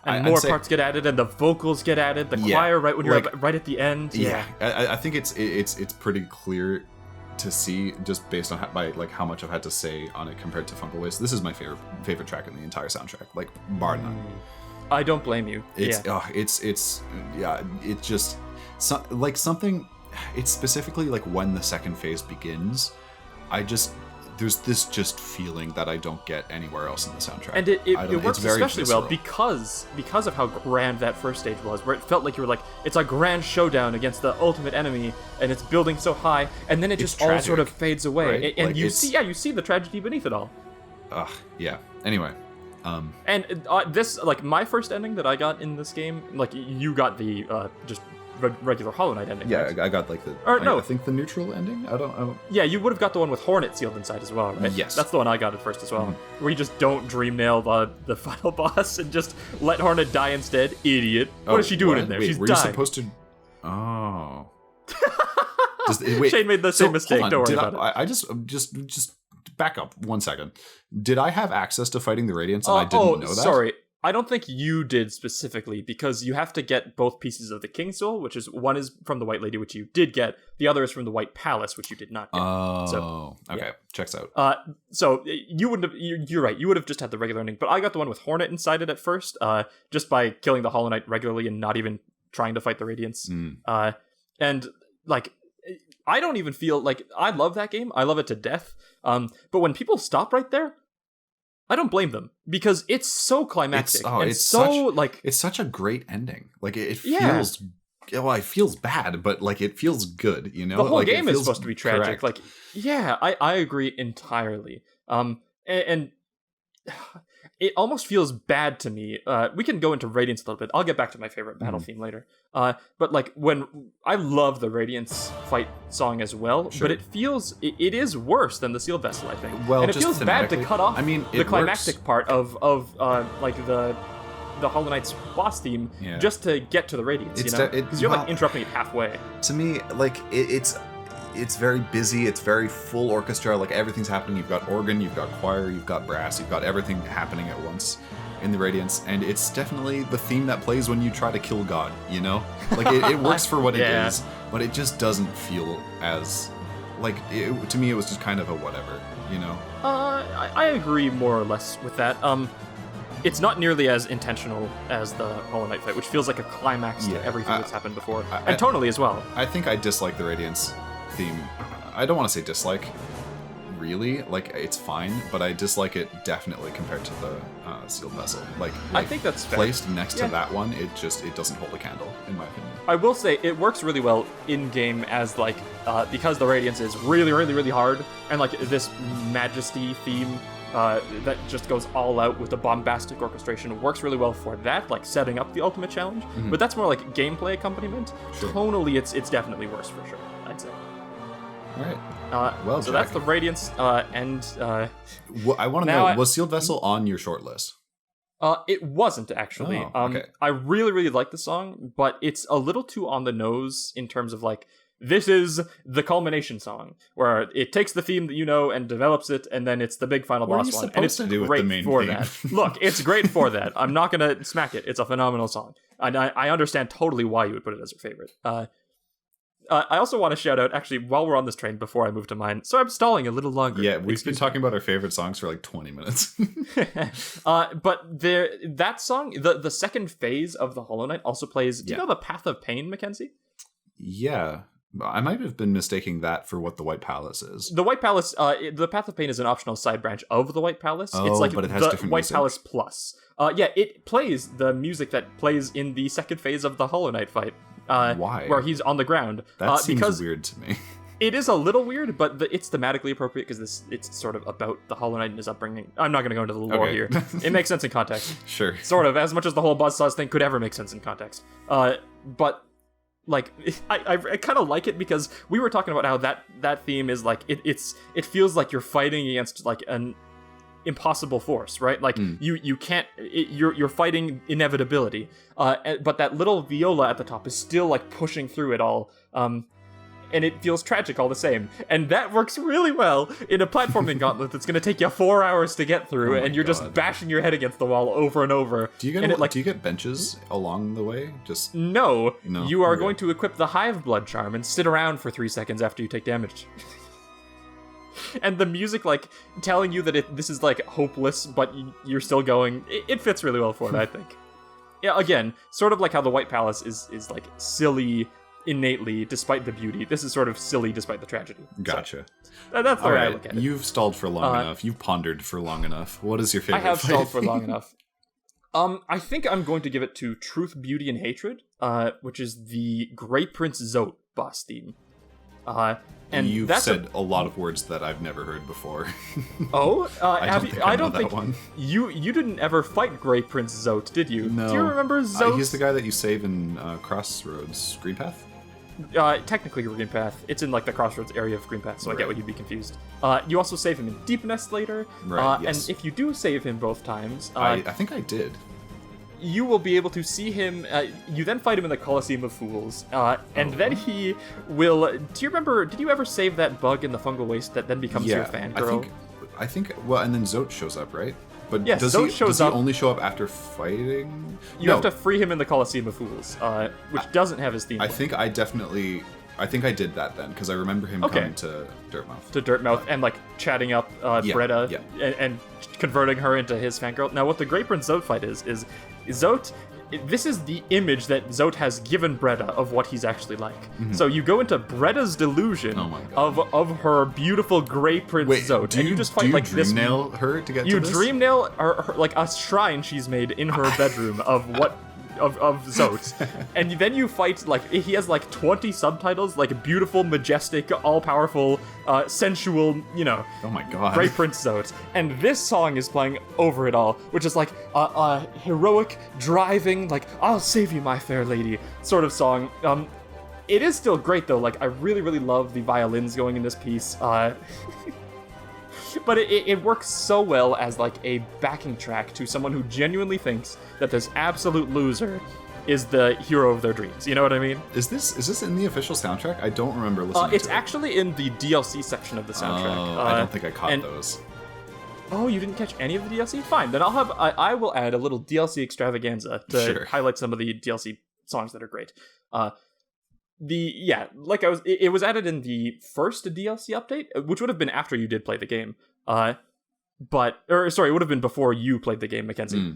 And more parts get added, and the vocals get added. The choir right when you're right at the end. Yeah, I think it's pretty clear to see just based on how much I've had to say on it compared to Fungal Waste. This is my favorite track in the entire soundtrack, like bar none. I don't blame you. It's just like something. It's specifically like when the second phase begins. There's this just feeling that I don't get anywhere else in the soundtrack. And it works especially well because of how grand that first stage was, where it felt like you were like, it's a grand showdown against the ultimate enemy, and it's building so high, and then it just all sort of fades away. Right? And you see the tragedy beneath it all. Yeah. Anyway. And this, like, my first ending that I got in this game, like, you got the just regular Hollow Knight ending. Yeah, right? I got like I think the neutral ending. I don't. Yeah, you would have got the one with Hornet sealed inside as well, right? Yes, that's the one I got at first as well. Where you just don't dream nail the final boss and just let Hornet die instead. Idiot. What is she doing in there? She's dying. You supposed to? Oh. Shane made the same mistake. Don't worry about it. I just back up 1 second. Did I have access to fighting the Radiants and I didn't know that? Sorry. I don't think you did specifically, because you have to get both pieces of the King's Soul, which is one is from the White Lady, which you did get. The other is from the White Palace, which you did not get. Oh, okay. Yeah. Checks out. So you wouldn't have, you're right. You would have just had the regular ending, but I got the one with Hornet inside it at first, just by killing the Hollow Knight regularly and not even trying to fight the Radiants. And like, I don't even feel like I love that game. I love it to death. But when people stop right there, I don't blame them, because it's so climactic. It's such a great ending. Like it feels, it feels bad, but like it feels good. The whole game is supposed to be tragic. Correct. I agree entirely. And it almost feels bad to me. We can go into Radiance a little bit. I'll get back to my favorite battle theme later. But like when I love the Radiance fight song as well, but it feels it is worse than the Sealed Vessel, I think. Well, and it feels bad to cut off the climactic part of like the Hollow Knight's boss theme just to get to the Radiance, because you're like interrupting it halfway. To me, like it's very busy, it's very full orchestra, like everything's happening. You've got organ, you've got choir, you've got brass, you've got everything happening at once in the Radiance, and it's definitely the theme that plays when you try to kill God, Like it works for what it is, but it just doesn't feel as, like, to me it was just kind of a whatever, I agree more or less with that. It's not nearly as intentional as the Hollow Knight fight, which feels like a climax to everything that's happened before, and tonally as well. I think I dislike the Radiance theme. I don't want to say dislike, really. Like, it's fine, but I dislike it definitely compared to the Sealed Vessel. Like I think that's placed fair. Next to that one, it doesn't hold a candle, in my opinion. I will say it works really well in game as like because the Radiance is really, really, really hard, and like this Majesty theme that just goes all out with the bombastic orchestration works really well for that, like setting up the ultimate challenge. But that's more like gameplay accompaniment. Sure. Tonally, it's definitely worse for sure, I'd say. All right. So Jack, that's the Radiance, and I want to know, was Sealed Vessel on your short list? It wasn't actually. Okay. I really, really like the song, but it's a little too on the nose in terms of like, this is the culmination song, where it takes the theme that you know and develops it, and then it's the big final boss one. And it's great for that. Look, it's great for that. I'm not gonna smack it. It's a phenomenal song. And I understand totally why you would put it as your favorite. I also want to shout out, actually, while we're on this train, before I move to mine, so I'm stalling a little longer. Yeah, we've been talking about our favorite songs for like 20 minutes. But that song, the second phase of the Hollow Knight also plays, do you know the Path of Pain, Mackenzie? Yeah. I might have been mistaking that for what the White Palace is. The White Palace, the Path of Pain is an optional side branch of the White Palace. Oh, it's like but it has the different White music. Palace Plus. Yeah, it plays the music that plays in the second phase of the Hollow Knight fight. Why? Where he's on the ground. That seems because weird to me. It is a little weird, but it's thematically appropriate because it's sort of about the Hollow Knight and his upbringing. I'm not going to go into the lore here. It makes sense in context. Sure. Sort of, as much as the whole Buzzsaws thing could ever make sense in context. But like, I kind of like it because we were talking about how that theme is like, it feels like you're fighting against like an impossible force, right? Like you can't, you're fighting inevitability. But that little viola at the top is still like pushing through it all. And it feels tragic all the same. And that works really well in a platforming gauntlet that's going to take you 4 hours to get through, and you're just bashing your head against the wall over and over. Do you get benches along the way? Just No. You are going to equip the Hive Blood charm and sit around for 3 seconds after you take damage. And the music, like, telling you that this is, like, hopeless, but you're still going, it fits really well for it, I think. Yeah, again, sort of like how the White Palace is like, silly innately, despite the beauty. This is sort of silly despite the tragedy. Gotcha. So, that's the way I look at it. You've stalled for long enough. You've pondered for long enough. What is your favorite I have fight? stalled for long enough. I think I'm going to give it to Truth, Beauty, and Hatred, which is the Grey Prince Zote boss theme. And you've said a lot of words that I've never heard before. Oh, I don't think one. You didn't ever fight Grey Prince Zote, did you? No. Do you remember Zote? He's the guy that you save in Crossroads Green Path. Technically Green Path. It's in like the Crossroads area of Green Path, so I get why you'd be confused. You also save him in Deep Nest later. Right. Yes. And if you do save him both times, I think I did. You will be able to see him. You then fight him in the Colosseum of Fools, and then he will. Do you remember? Did you ever save that bug in the fungal waste that then becomes your fangirl? I think. Well, and then Zote shows up, right? But yes, does he only show up after fighting? You have to free him in the Colosseum of Fools, which doesn't have his theme. I think I did that then, because I remember him coming to Dirtmouth. And like chatting up Bretta and converting her into his fangirl. Now, what the Grey Prince Zote fight is Zote. This is the image that Zote has given Bretta of what he's actually like. Mm-hmm. So you go into Bretta's delusion of her beautiful Grey Prince Zote, and you just fight like this. You dream nail her to get to this? You dream nail her, like a shrine she's made in her bedroom of what. Of Zote. And then you fight, like, he has like 20 subtitles, like beautiful, majestic, all-powerful, sensual, oh my god, Grey Prince Zote. And this song is playing over it all, which is like a heroic, driving, like, I'll save you, my fair lady, sort of song. It is still great though, like, I really, really love the violins going in this piece. But it works so well as like a backing track to someone who genuinely thinks that this absolute loser is the hero of their dreams. You know what I mean? Is this in the official soundtrack? I don't remember listening to it. It's actually in the DLC section of the soundtrack. I don't think I caught those. Oh, you didn't catch any of the DLC? Fine, then I will add a little DLC extravaganza to highlight some of the DLC songs that are great. It was added in the first DLC update, which would have been after you did play the game. It would have been before you played the game, Mackenzie.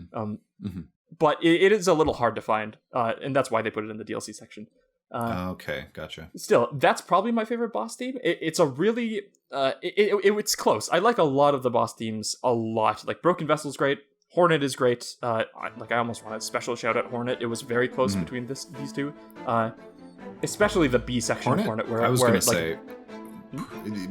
But it is a little hard to find, and that's why they put it in the DLC section. Okay, gotcha. Still, that's probably my favorite boss theme. It's a really, it's close. I like a lot of the boss themes a lot. Like Broken Vessel's great. Hornet is great. I almost want a special shout out Hornet. It was very close between these two. Especially the B section of Hornet, where I was going to say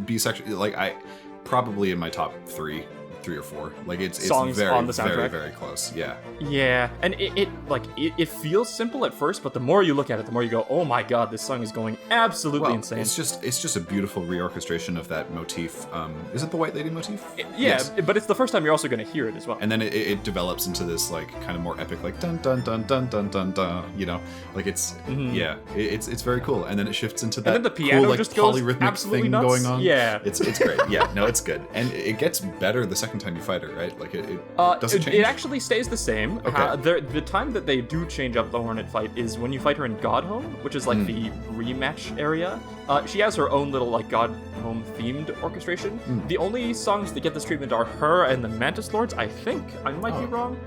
B section, like probably in my top 3 3 or 4. Like it's songs very, on the soundtrack. very, very close. Yeah. Yeah, and it feels simple at first, but the more you look at it, the more you go, oh my god, this song is going absolutely insane. It's just a beautiful reorchestration of that motif. Is it the White Lady motif? Yes. But it's the first time you're also going to hear it as well. And then it develops into this like kind of more epic, like dun dun dun dun dun dun dun. You know, like it's it's very cool. And then it shifts into that and then the piano cool, like, just goes polyrhythmic absolutely thing nuts. going on. Yeah, it's great. Yeah, no, it's good, and it gets better the second time you fight her, right? Like it doesn't change. It actually stays the same. Okay. The time that they do change up the Hornet fight is when you fight her in Godhome, which is like the rematch area. She has her own little like Godhome themed orchestration. The only songs that get this treatment are her and the Mantis Lords. I think I might be wrong.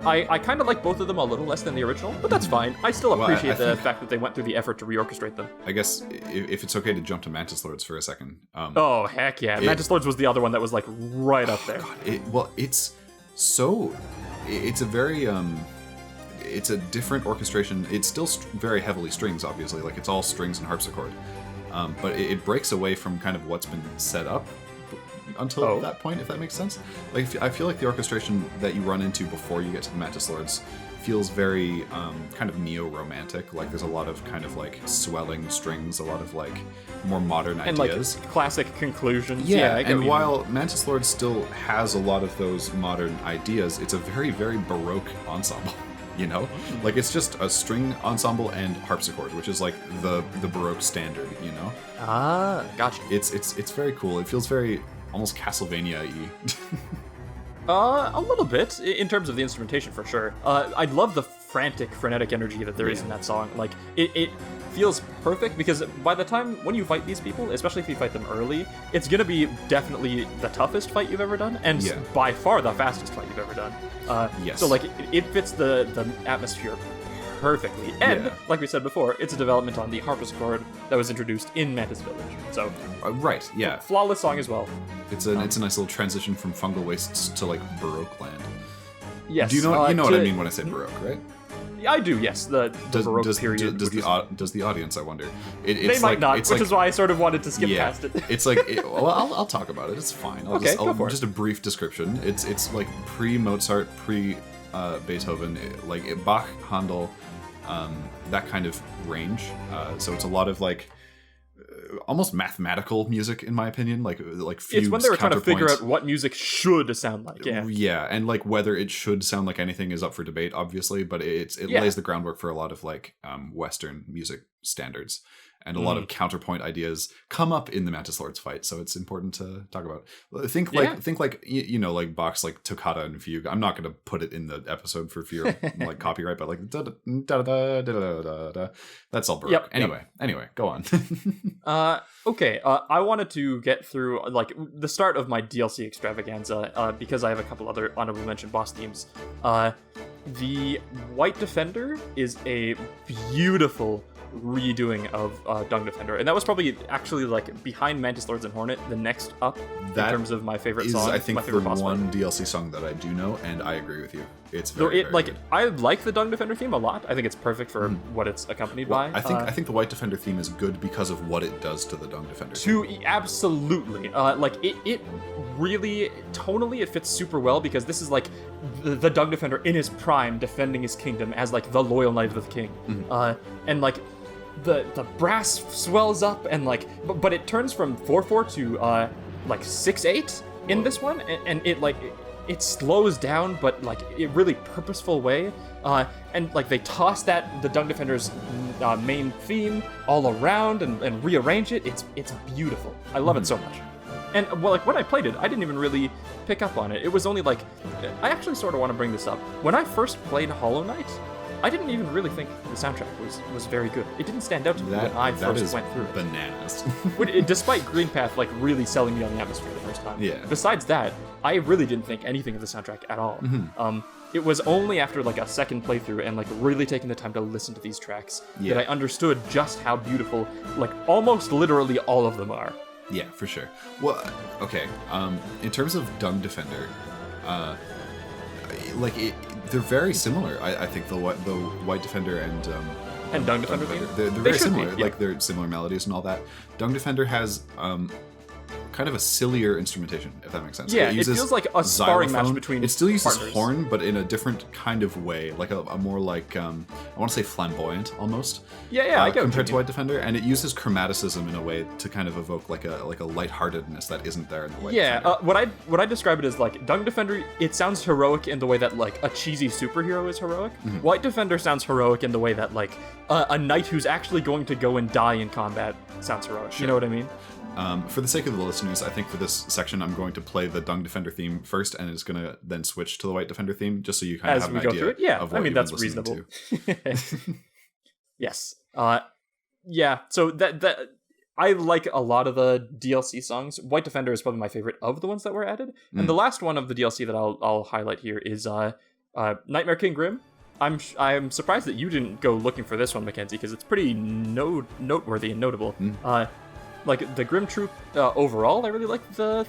I kind of like both of them a little less than the original, but that's fine. I still appreciate the fact that they went through the effort to reorchestrate them. I guess if it's okay to jump to Mantis Lords for a second. Oh, heck yeah. Mantis Lords was the other one that was like right up there. God, it's a very, it's a different orchestration. It's still very heavily strings, obviously. Like it's all strings and harpsichord. But it breaks away from kind of what's been set up until that point, if that makes sense. Like I feel like the orchestration that you run into before you get to the Mantis Lords feels very kind of neo-romantic. Like there's a lot of kind of like swelling strings, a lot of like more modern ideas. Like classic conclusions. Yeah, and while Mantis Lords still has a lot of those modern ideas, it's a very, very Baroque ensemble. You know, like it's just a string ensemble and harpsichord, which is like the Baroque standard. You know. Ah, gotcha. It's very cool. It feels very almost Castlevania-y. A little bit, in terms of the instrumentation, for sure. I love the frantic, frenetic energy that there is in that song. Like, it feels perfect, because by the time, when you fight these people, especially if you fight them early, it's gonna be definitely the toughest fight you've ever done, and by far the fastest fight you've ever done. So, like, it fits the atmosphere perfectly. And, like we said before, it's a development on the harpsichord that was introduced in Mantis Village. So, right, yeah. Flawless song as well. It's a nice little transition from fungal wastes to, like, Baroque land. Yes. Do you know, what I mean when I say Baroque, right? I do, yes. The Baroque period. Does the audience, I wonder? They might not, which is why I sort of wanted to skip past it. It's like, well, I'll talk about it. It's fine. Just a brief description. It's like pre-Mozart, pre-Beethoven, like Bach, Handel, that kind of range. So it's a lot of like almost mathematical music, in my opinion. Like fugues, it's when they were trying to figure out what music should sound like. Yeah, and like whether it should sound like anything is up for debate, obviously. But it lays the groundwork for a lot of like Western music standards. And a lot of counterpoint ideas come up in the Mantis Lords fight, so it's important to talk about. Think like you know, like Bach's like Toccata and Fugue. I'm not going to put it in the episode for fear of like copyright, but like da da da da da da da. That's all Baroque. Anyway, go on. Okay. I wanted to get through like the start of my DLC Extravaganza because I have a couple other honorable mention boss themes. The White Defender is a beautiful redoing of Dung Defender, and that was probably actually like behind Mantis Lords and Hornet, the next up in terms of my favorite song. I think my favorite boss one fight. DLC song that I do know, and I agree with you. It's very good. I like the Dung Defender theme a lot. I think it's perfect for what it's accompanied by. I think the White Defender theme is good because of what it does to the Dung Defender. Absolutely, like it really tonally it fits super well, because this is like the Dung Defender in his prime, defending his kingdom as like the loyal knight of the king, and like. The brass swells up and like, but it turns from 4/4 to like 6/8 in this one, and it slows down, but like a really purposeful way. And like they toss the Dung Defender's main theme all around and rearrange it. It's beautiful. I love it so much. And well, like when I played it, I didn't even really pick up on it. It was only like, I actually sort of want to bring this up. When I first played Hollow Knight, I didn't even really think the soundtrack was very good. It didn't stand out to me when I first went through it. Bananas. Despite Green Path like really selling me on the atmosphere the first time. Yeah. Besides that, I really didn't think anything of the soundtrack at all. It was only after like a second playthrough and like really taking the time to listen to these tracks that I understood just how beautiful, like almost literally all of them are. Yeah, for sure. Well, okay. In terms of Dung Defender, they're very similar. I think the White Defender and Dung Defender they're very similar. Like they're similar melodies and all that. Dung Defender has kind of a sillier instrumentation, if that makes sense. Yeah, it feels like a sparring match between It still uses partners. horn, but in a different kind of way, like a more like, I want to say flamboyant, almost. Yeah, I get compared to White Defender, and it uses chromaticism in a way to kind of evoke like a lightheartedness that isn't there in the White Defender. What I describe it as like Dung Defender, it sounds heroic in the way that like a cheesy superhero is heroic. Mm-hmm. White Defender sounds heroic in the way that like a knight who's actually going to go and die in combat sounds heroic. Sure. You know what I mean? For the sake of the listeners, I think for this section I'm going to play the Dung Defender theme first, and it's going to then switch to the White Defender theme, just so you kind of have an idea through it. Yeah, of what you've that's been listening reasonable. Yes. Yeah. So that I like a lot of the DLC songs. White Defender is probably my favorite of the ones that were added, and the last one of the DLC that I'll highlight here is Nightmare King Grim. I'm surprised that you didn't go looking for this one, Mackenzie, because it's pretty noteworthy and notable. Like the Grim Troop overall, I really like the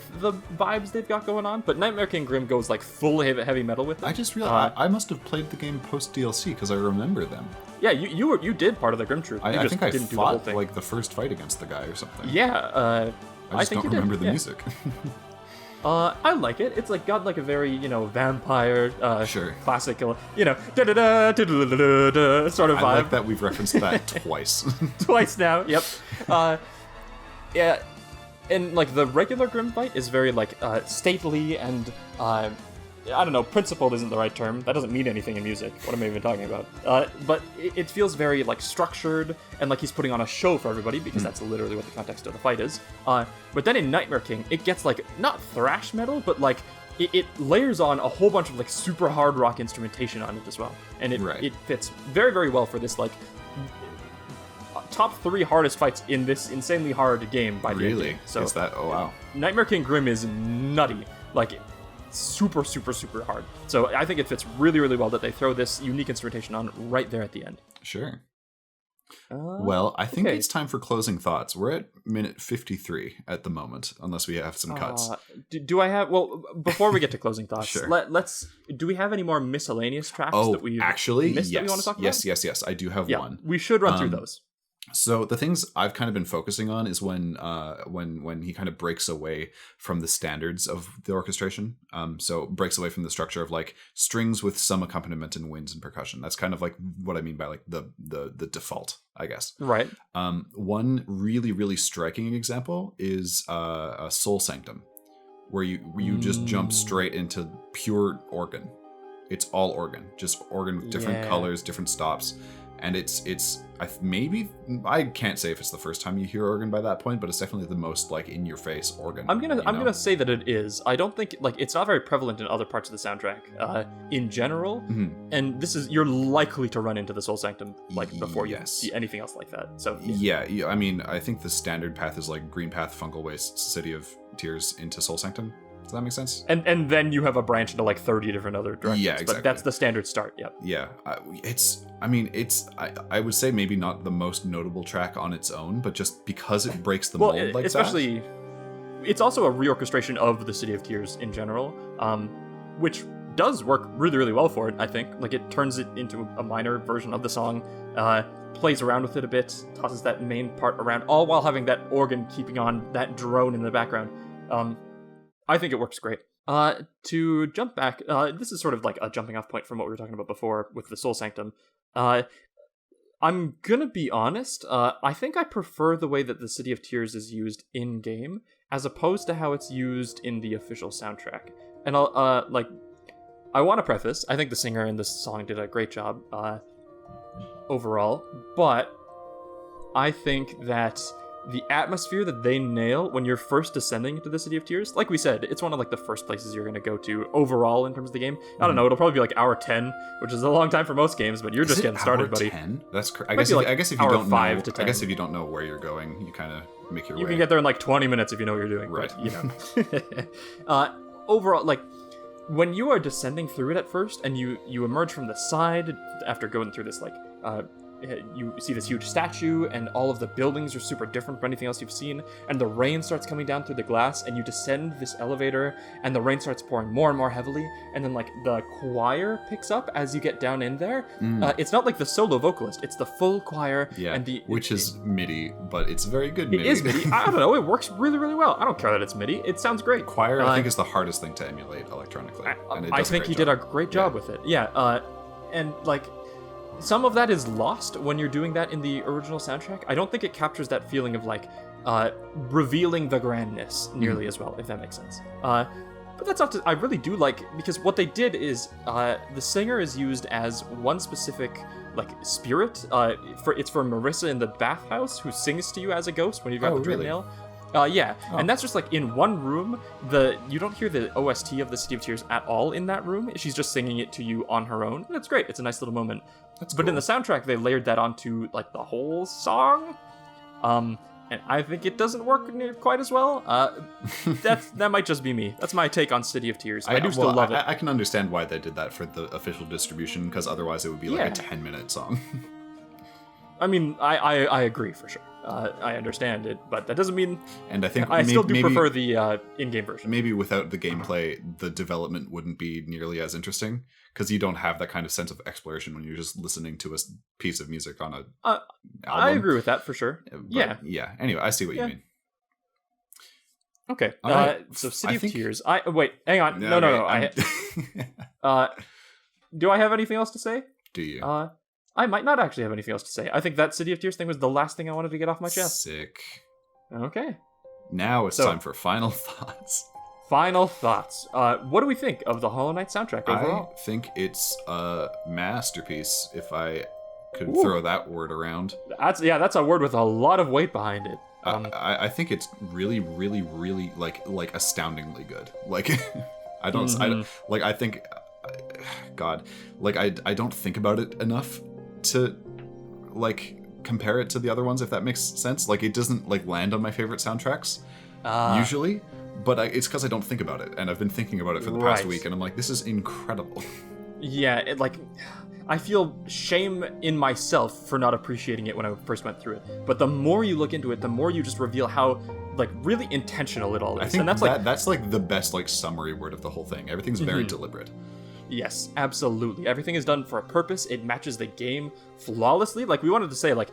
vibes they've got going on. But Nightmare King Grim goes like full heavy metal with it. I just realized I must have played the game post DLC because I remember them. Yeah, you did part of the Grim Troop. I think I didn't fought do the whole thing. Like the first fight against the guy or something. Yeah, I just don't remember the music. I like it. It's like got like a very vampire classic sort of vibe. I like that we've referenced that twice. Twice now. Yep. Yeah, and like the regular Grim fight is very like stately and I don't know, principled isn't the right term. That doesn't mean anything in music. What am I even talking about? But it feels very like structured and like he's putting on a show for everybody because that's literally what the context of the fight is. But then in Nightmare King, it gets like not thrash metal, but like it layers on a whole bunch of like super hard rock instrumentation on it as well, and it fits very, very well for this like top 3 hardest fights in this insanely hard game by the end. So is that? Oh wow! Nightmare King Grim is nutty, like super, super, super hard. So I think it fits really, really well that they throw this unique instrumentation on right there at the end. Sure. Well, I think it's time for closing thoughts. We're at minute 53 at the moment, unless we have some cuts. Do I have? Well, before we get to closing thoughts, sure. let's. Do we have any more miscellaneous tracks that we actually missed yes, that we want to talk about? Yes. I do have one. We should run through those. So the things I've kind of been focusing on is when he kind of breaks away from the standards of the orchestration. So breaks away from the structure of like strings with some accompaniment and winds and percussion. That's kind of like what I mean by like the default, I guess. Right. One really, really striking example is a Soul Sanctum, where you just jump straight into pure organ. It's all organ, just organ with different colors, different stops. And I can't say if it's the first time you hear organ by that point, but it's definitely the most like in your face organ. I'm gonna say that it is. I don't think like it's not very prevalent in other parts of the soundtrack in general. Mm-hmm. And you're likely to run into the Soul Sanctum like before you see anything else like that. So yeah. I mean, I think the standard path is like Green Path, Fungal Waste, City of Tears into Soul Sanctum. Does that make sense? And then you have a branch into like 30 different other directions. Yeah, exactly. But that's the standard start. Yep. Yeah. I would say maybe not the most notable track on its own, but just because it breaks the mold like especially, that. It's also a reorchestration of the City of Tears in general, which does work really, really well for it, I think. Like it turns it into a minor version of the song, plays around with it a bit, tosses that main part around, all while having that organ keeping on that drone in the background. I think it works great. To jump back, this is sort of like a jumping off point from what we were talking about before with the Soul Sanctum. I'm gonna be honest, I think I prefer the way that the City of Tears is used in-game, as opposed to how it's used in the official soundtrack. And I want to preface, I think the singer in this song did a great job, overall, but I think that the atmosphere that they nail when you're first descending into the City of Tears, like we said, it's one of like the first places you're going to go to overall in terms of the game. I don't know, it'll probably be like hour 10, which is a long time for most games, but you're just getting started, buddy. 10? That's I guess if you don't know, I guess if you don't know where you're going, you kind of make your way. You can get there in like 20 minutes if you know what you're doing, right? But, overall, like when you are descending through it at first and you emerge from the side after going through this like you see this huge statue, and all of the buildings are super different from anything else you've seen, and the rain starts coming down through the glass, and you descend this elevator, and the rain starts pouring more and more heavily, and then like the choir picks up as you get down in there. It's not like the solo vocalist, it's the full choir. Yeah, and which is MIDI, but it's very good MIDI. It is MIDI. I don't know, it works really, really well. I don't care that it's MIDI. It sounds great. Choir, I think, is the hardest thing to emulate electronically. I think he did a great job with it. Yeah, and like, some of that is lost when you're doing that in the original soundtrack. I don't think it captures that feeling of like revealing the grandness nearly as well, if that makes sense. But that's not to, I really do like, because what they did is the singer is used as one specific like spirit. It's for Marissa in the bathhouse, who sings to you as a ghost when you've got the dream nail. And that's just like in one room. You don't hear the OST of the City of Tears at all in that room. She's just singing it to you on her own. And it's great. It's a nice little moment. But cool. In the soundtrack, they layered that onto like the whole song. And I think it doesn't work quite as well. That might just be me. That's my take on City of Tears. I do still love it. I can understand why they did that for the official distribution, because otherwise it would be like a 10-minute song. I mean, I agree for sure. I understand it, but that doesn't mean. And I think I still do prefer the in-game version. Maybe without the gameplay, the development wouldn't be nearly as interesting, because you don't have that kind of sense of exploration when you're just listening to a piece of music on a album. I agree with that for sure. But, yeah. Anyway, I see what you mean. Okay. So City of Tears. Wait. Hang on. No. Do I have anything else to say? Do you? I might not actually have anything else to say. I think that City of Tears thing was the last thing I wanted to get off my chest. Sick. Okay. Now it's time for final thoughts. Final thoughts. What do we think of the Hollow Knight soundtrack overall? I think it's a masterpiece, if I could throw that word around. That's a word with a lot of weight behind it. I think it's really, really, really like astoundingly good. Like, I think, God, like I don't think about it enough to like compare it to the other ones, if that makes sense. Like, it doesn't like land on my favorite soundtracks usually, but it's because I don't think about it, and I've been thinking about it for the past week, and I'm like, this is incredible. Yeah, I feel shame in myself for not appreciating it when I first went through it. But the more you look into it, the more you just reveal how like really intentional it all is. I think that's like the best like summary word of the whole thing. Everything's very deliberate. Yes, absolutely. Everything is done for a purpose. It matches the game flawlessly. Like, we wanted to say, like,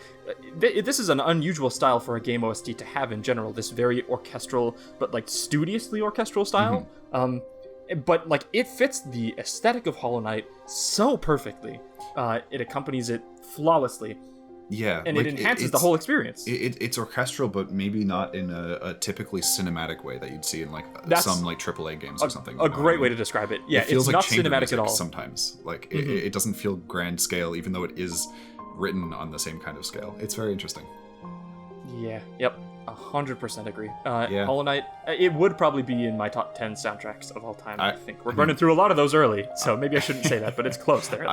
this is an unusual style for a game OST to have in general, this very orchestral, but, like, studiously orchestral style. But, like, it fits the aesthetic of Hollow Knight so perfectly. It accompanies it flawlessly. Yeah, and like, it enhances the whole experience. It's orchestral, but maybe not in a typically cinematic way that you'd see in like some like AAA games or something. A great way to describe it. Yeah, it feels it's like not cinematic at all. Sometimes, like it doesn't feel grand scale, even though it is written on the same kind of scale. It's very interesting. Yeah. Yep. 100% agree. Hollow Knight, it would probably be in my top 10 soundtracks of all time. I think we're burning through a lot of those early, so maybe I shouldn't say that, but it's close there.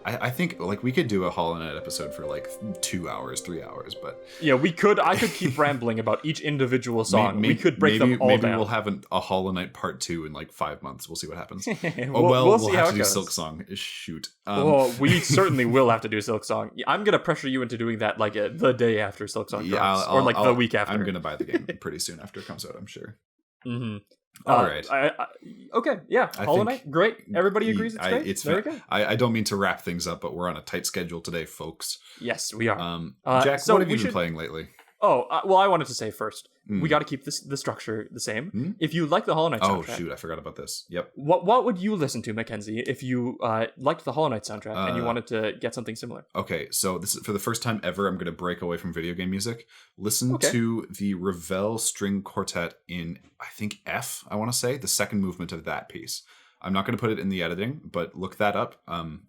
I think like we could do a Hollow Knight episode for like 2 hours, 3 hours, but yeah, we could. I could keep rambling about each individual song. We could break them all down. Maybe we'll have a Hollow Knight part 2 in like 5 months. We'll see what happens. we'll have to do Silk Song. Shoot. We certainly will have to do Silk Song. I'm gonna pressure you into doing that like the day after Silk Song drops, or like the week after. I'm gonna buy the game pretty soon after it comes out, I'm sure. All right. Okay. Yeah. Hollow Knight. Great. Everybody agrees it's great. There we go. I don't mean to wrap things up, but we're on a tight schedule today, folks. Yes, we are. Jack, what have you been playing lately? Well, I wanted to say first, we got to keep the structure the same. If you like the Hollow Knight soundtrack... Oh, shoot, I forgot about this. Yep. What would you listen to, Mackenzie, if you liked the Hollow Knight soundtrack and you wanted to get something similar? Okay, so this is for the first time ever, I'm going to break away from video game music. Listen to the Ravel String Quartet in, I think, F, I want to say, the second movement of that piece. I'm not going to put it in the editing, but look that up.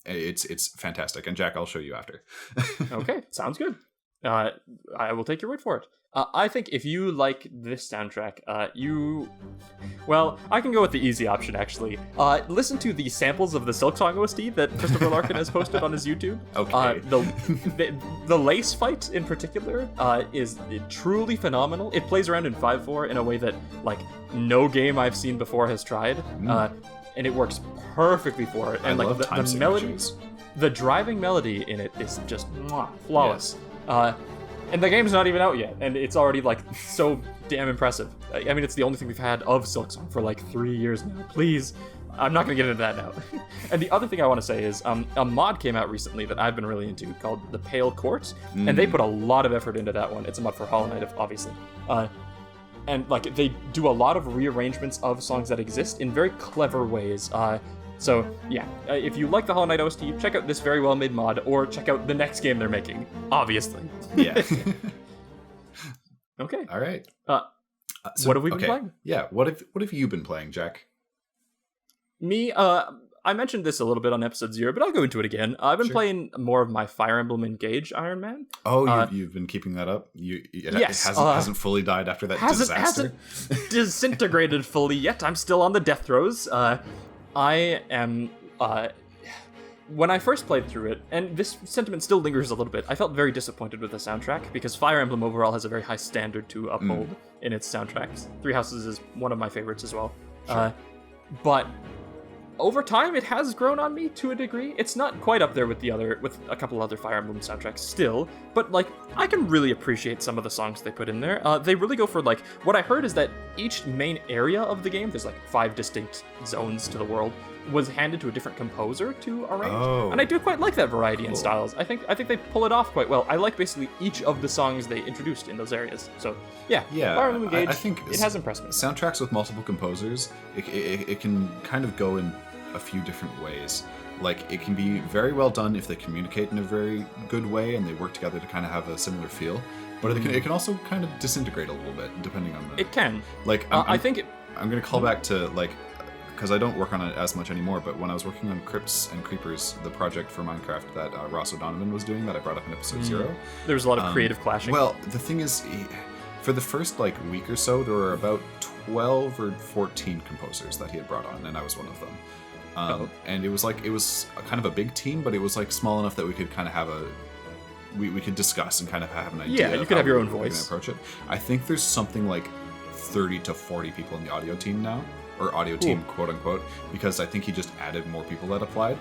It's fantastic. And Jack, I'll show you after. Okay, sounds good. I will take your word for it. I think if you like this soundtrack, I can go with the easy option, actually. Listen to the samples of the Silk Song OST that Christopher Larkin has posted on his YouTube. Okay. The lace fight, in particular, is truly phenomenal. It plays around in 5/4 in a way that, like, no game I've seen before has tried. And it works perfectly for it. And I like love time the melodies. the driving melody in it is just flawless. Yeah. And the game's not even out yet, and it's already like so damn impressive. I mean, it's the only thing we've had of Silksong for like 3 years now. Please, I'm not gonna get into that now. And the other thing I want to say is a mod came out recently that I've been really into called The Pale Court, and they put a lot of effort into that one. It's a mod for Hollow Knight, obviously. And like they do a lot of rearrangements of songs that exist in very clever ways. So yeah, if you like the Hollow Knight OST, check out this very well made mod, or check out the next game they're making, obviously. Yeah. Okay. All right. So, what have we been playing? Yeah, what have you been playing, Jack? Me, I mentioned this a little bit on episode 0, but I'll go into it again. I've been playing more of my Fire Emblem Engage Iron Man. Oh, you've been keeping that up? Yes. It hasn't fully died after that disaster? Hasn't disintegrated fully yet. I'm still on the death throes. I am, when I first played through it, and this sentiment still lingers a little bit, I felt very disappointed with the soundtrack, because Fire Emblem overall has a very high standard to uphold in its soundtracks. Three Houses is one of my favorites as well. Sure. But over time, it has grown on me to a degree. It's not quite up there with a couple other Fire Emblem soundtracks still, but like I can really appreciate some of the songs they put in there. They really go for like what I heard is that each main area of the game, there's like 5 distinct zones to the world, was handed to a different composer to arrange, and I do quite like that variety in styles. I think they pull it off quite well. I like basically each of the songs they introduced in those areas. So yeah. Fire Emblem Engage, I think it has impressed me. Soundtracks with multiple composers, it can kind of go in a few different ways. Like, it can be very well done if they communicate in a very good way and they work together to kind of have a similar feel, but it can also kind of disintegrate a little bit depending on the... It can. Like, I think I'm going to call back to, like, because I don't work on it as much anymore, but when I was working on Crypts and Creepers, the project for Minecraft that Ross O'Donovan was doing that I brought up in episode 0. There was a lot of creative clashing. Well, the thing is, for the first like week or so, there were about 12 or 14 composers that he had brought on, and I was one of them. And it was a kind of a big team, but it was like small enough that we could kind of have we could discuss and kind of have an idea. Yeah, you could have your own voice. Approach it. I think there's something like 30 to 40 people in the audio team now, or audio team, quote unquote, because I think he just added more people that applied,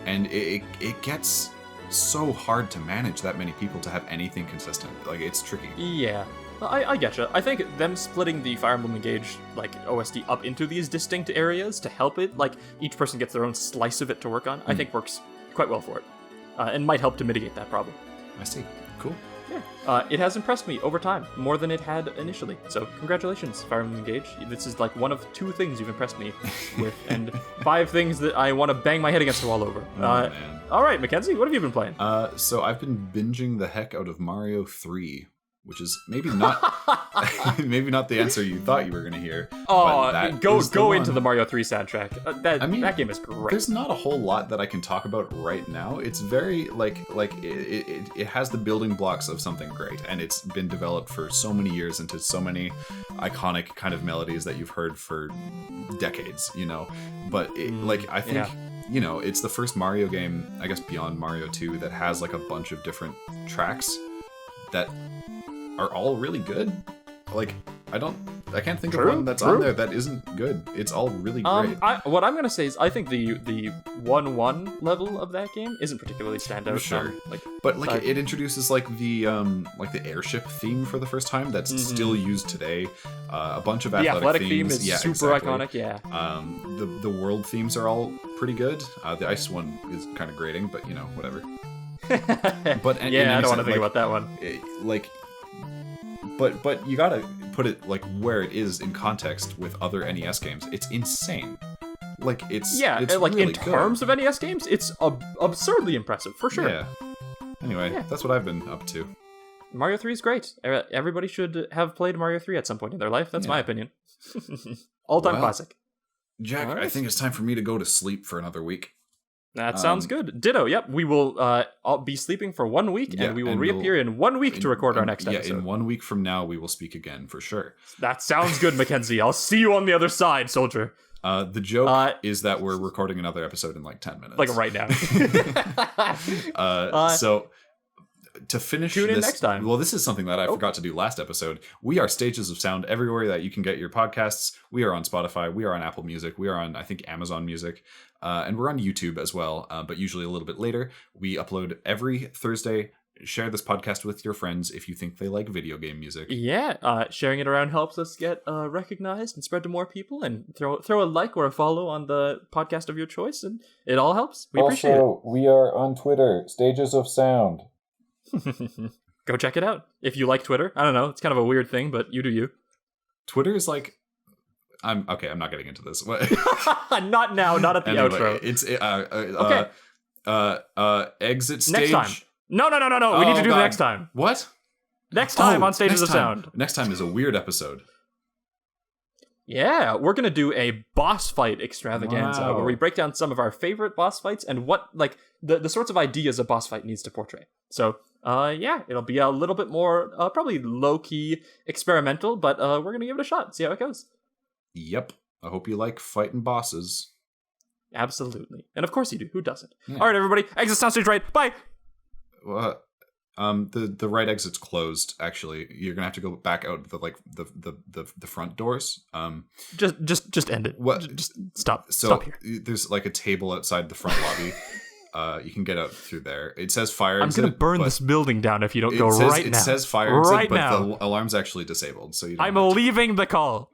and it gets so hard to manage that many people to have anything consistent. Like, it's tricky. Yeah. I getcha. I think them splitting the Fire Emblem Engage like OST up into these distinct areas to help it, like each person gets their own slice of it to work on, I think works quite well for it, and might help to mitigate that problem. I see. Cool. Yeah. It has impressed me over time more than it had initially. So congratulations, Fire Emblem Engage. This is like one of 2 things you've impressed me with, and 5 things that I want to bang my head against the wall over. Man. All right, Mackenzie, what have you been playing? So I've been binging the heck out of Mario 3. Which is maybe not the answer you thought you were going to hear. Oh, go into the Mario 3 soundtrack. That game is great. There's not a whole lot that I can talk about right now. It's very it has the building blocks of something great, and it's been developed for so many years into so many iconic kind of melodies that you've heard for decades, you know. But I think it's the first Mario game, I guess beyond Mario 2, that has like a bunch of different tracks that are all really good. Like, I can't think of one that's on there that isn't good. It's all really great. What I'm gonna say is I think the 1-1 level of that game isn't particularly standout. Sure. It introduces like the airship theme for the first time that's still used today. A bunch of athletic themes. Theme is super iconic. Yeah. The world themes are all pretty good. The ice one is kind of grating, but you know, whatever. But I don't want to think about that one. But you gotta put it like where it is in context with other NES games. It's insane. Like it's like really in terms of NES games, it's absurdly impressive for sure. Yeah. Anyway, that's what I've been up to. Mario 3 is great. Everybody should have played Mario 3 at some point in their life. That's my opinion. All-time classic. Jack, right. I think it's time for me to go to sleep for another week. That sounds good. Ditto. Yep. We will I'll be sleeping for 1 week, and we will reappear in 1 week to record our next episode. Yeah, in 1 week from now, we will speak again, for sure. That sounds good, Mackenzie. I'll see you on the other side, soldier. The joke is that we're recording another episode in like 10 minutes. Like right now. So to finish Tune in this, next time. Well, this is something that I forgot to do last episode. We are Stages of Sound everywhere that you can get your podcasts. We are on Spotify. We are on Apple Music. We are on, I think, Amazon Music. And we're on YouTube as well, but usually a little bit later. We upload every Thursday. Share this podcast with your friends if you think they like video game music. Yeah, sharing it around helps us get recognized and spread to more people. And throw a like or a follow on the podcast of your choice, and it all helps. We appreciate it. Also, we are on Twitter, Stages of Sound. Go check it out if you like Twitter. I don't know, it's kind of a weird thing, but you do you. Twitter is like, I'm not getting into this. Not now, not at the outro. It's okay. Exit stage. Next time. No. We need to do it next time. What? Next time on Stages of Sound. Next time is a weird episode. Yeah, we're going to do a boss fight extravaganza where we break down some of our favorite boss fights and what, like, the sorts of ideas a boss fight needs to portray. So, yeah, it'll be a little bit more, probably low-key experimental, but we're going to give it a shot, see how it goes. Yep. I hope you like fighting bosses. Absolutely. And of course you do. Who doesn't? Yeah. All right, everybody. Exit soundstage right. Bye! The right exit's closed. Actually, you're gonna have to go back out the front doors. Just end it. What? Just stop. So stop here. There's like a table outside the front lobby. You can get out through there. It says fire exit. I'm gonna burn this building down if you don't go right now. It says fire exit, but the alarm's actually disabled. So I'm leaving the call.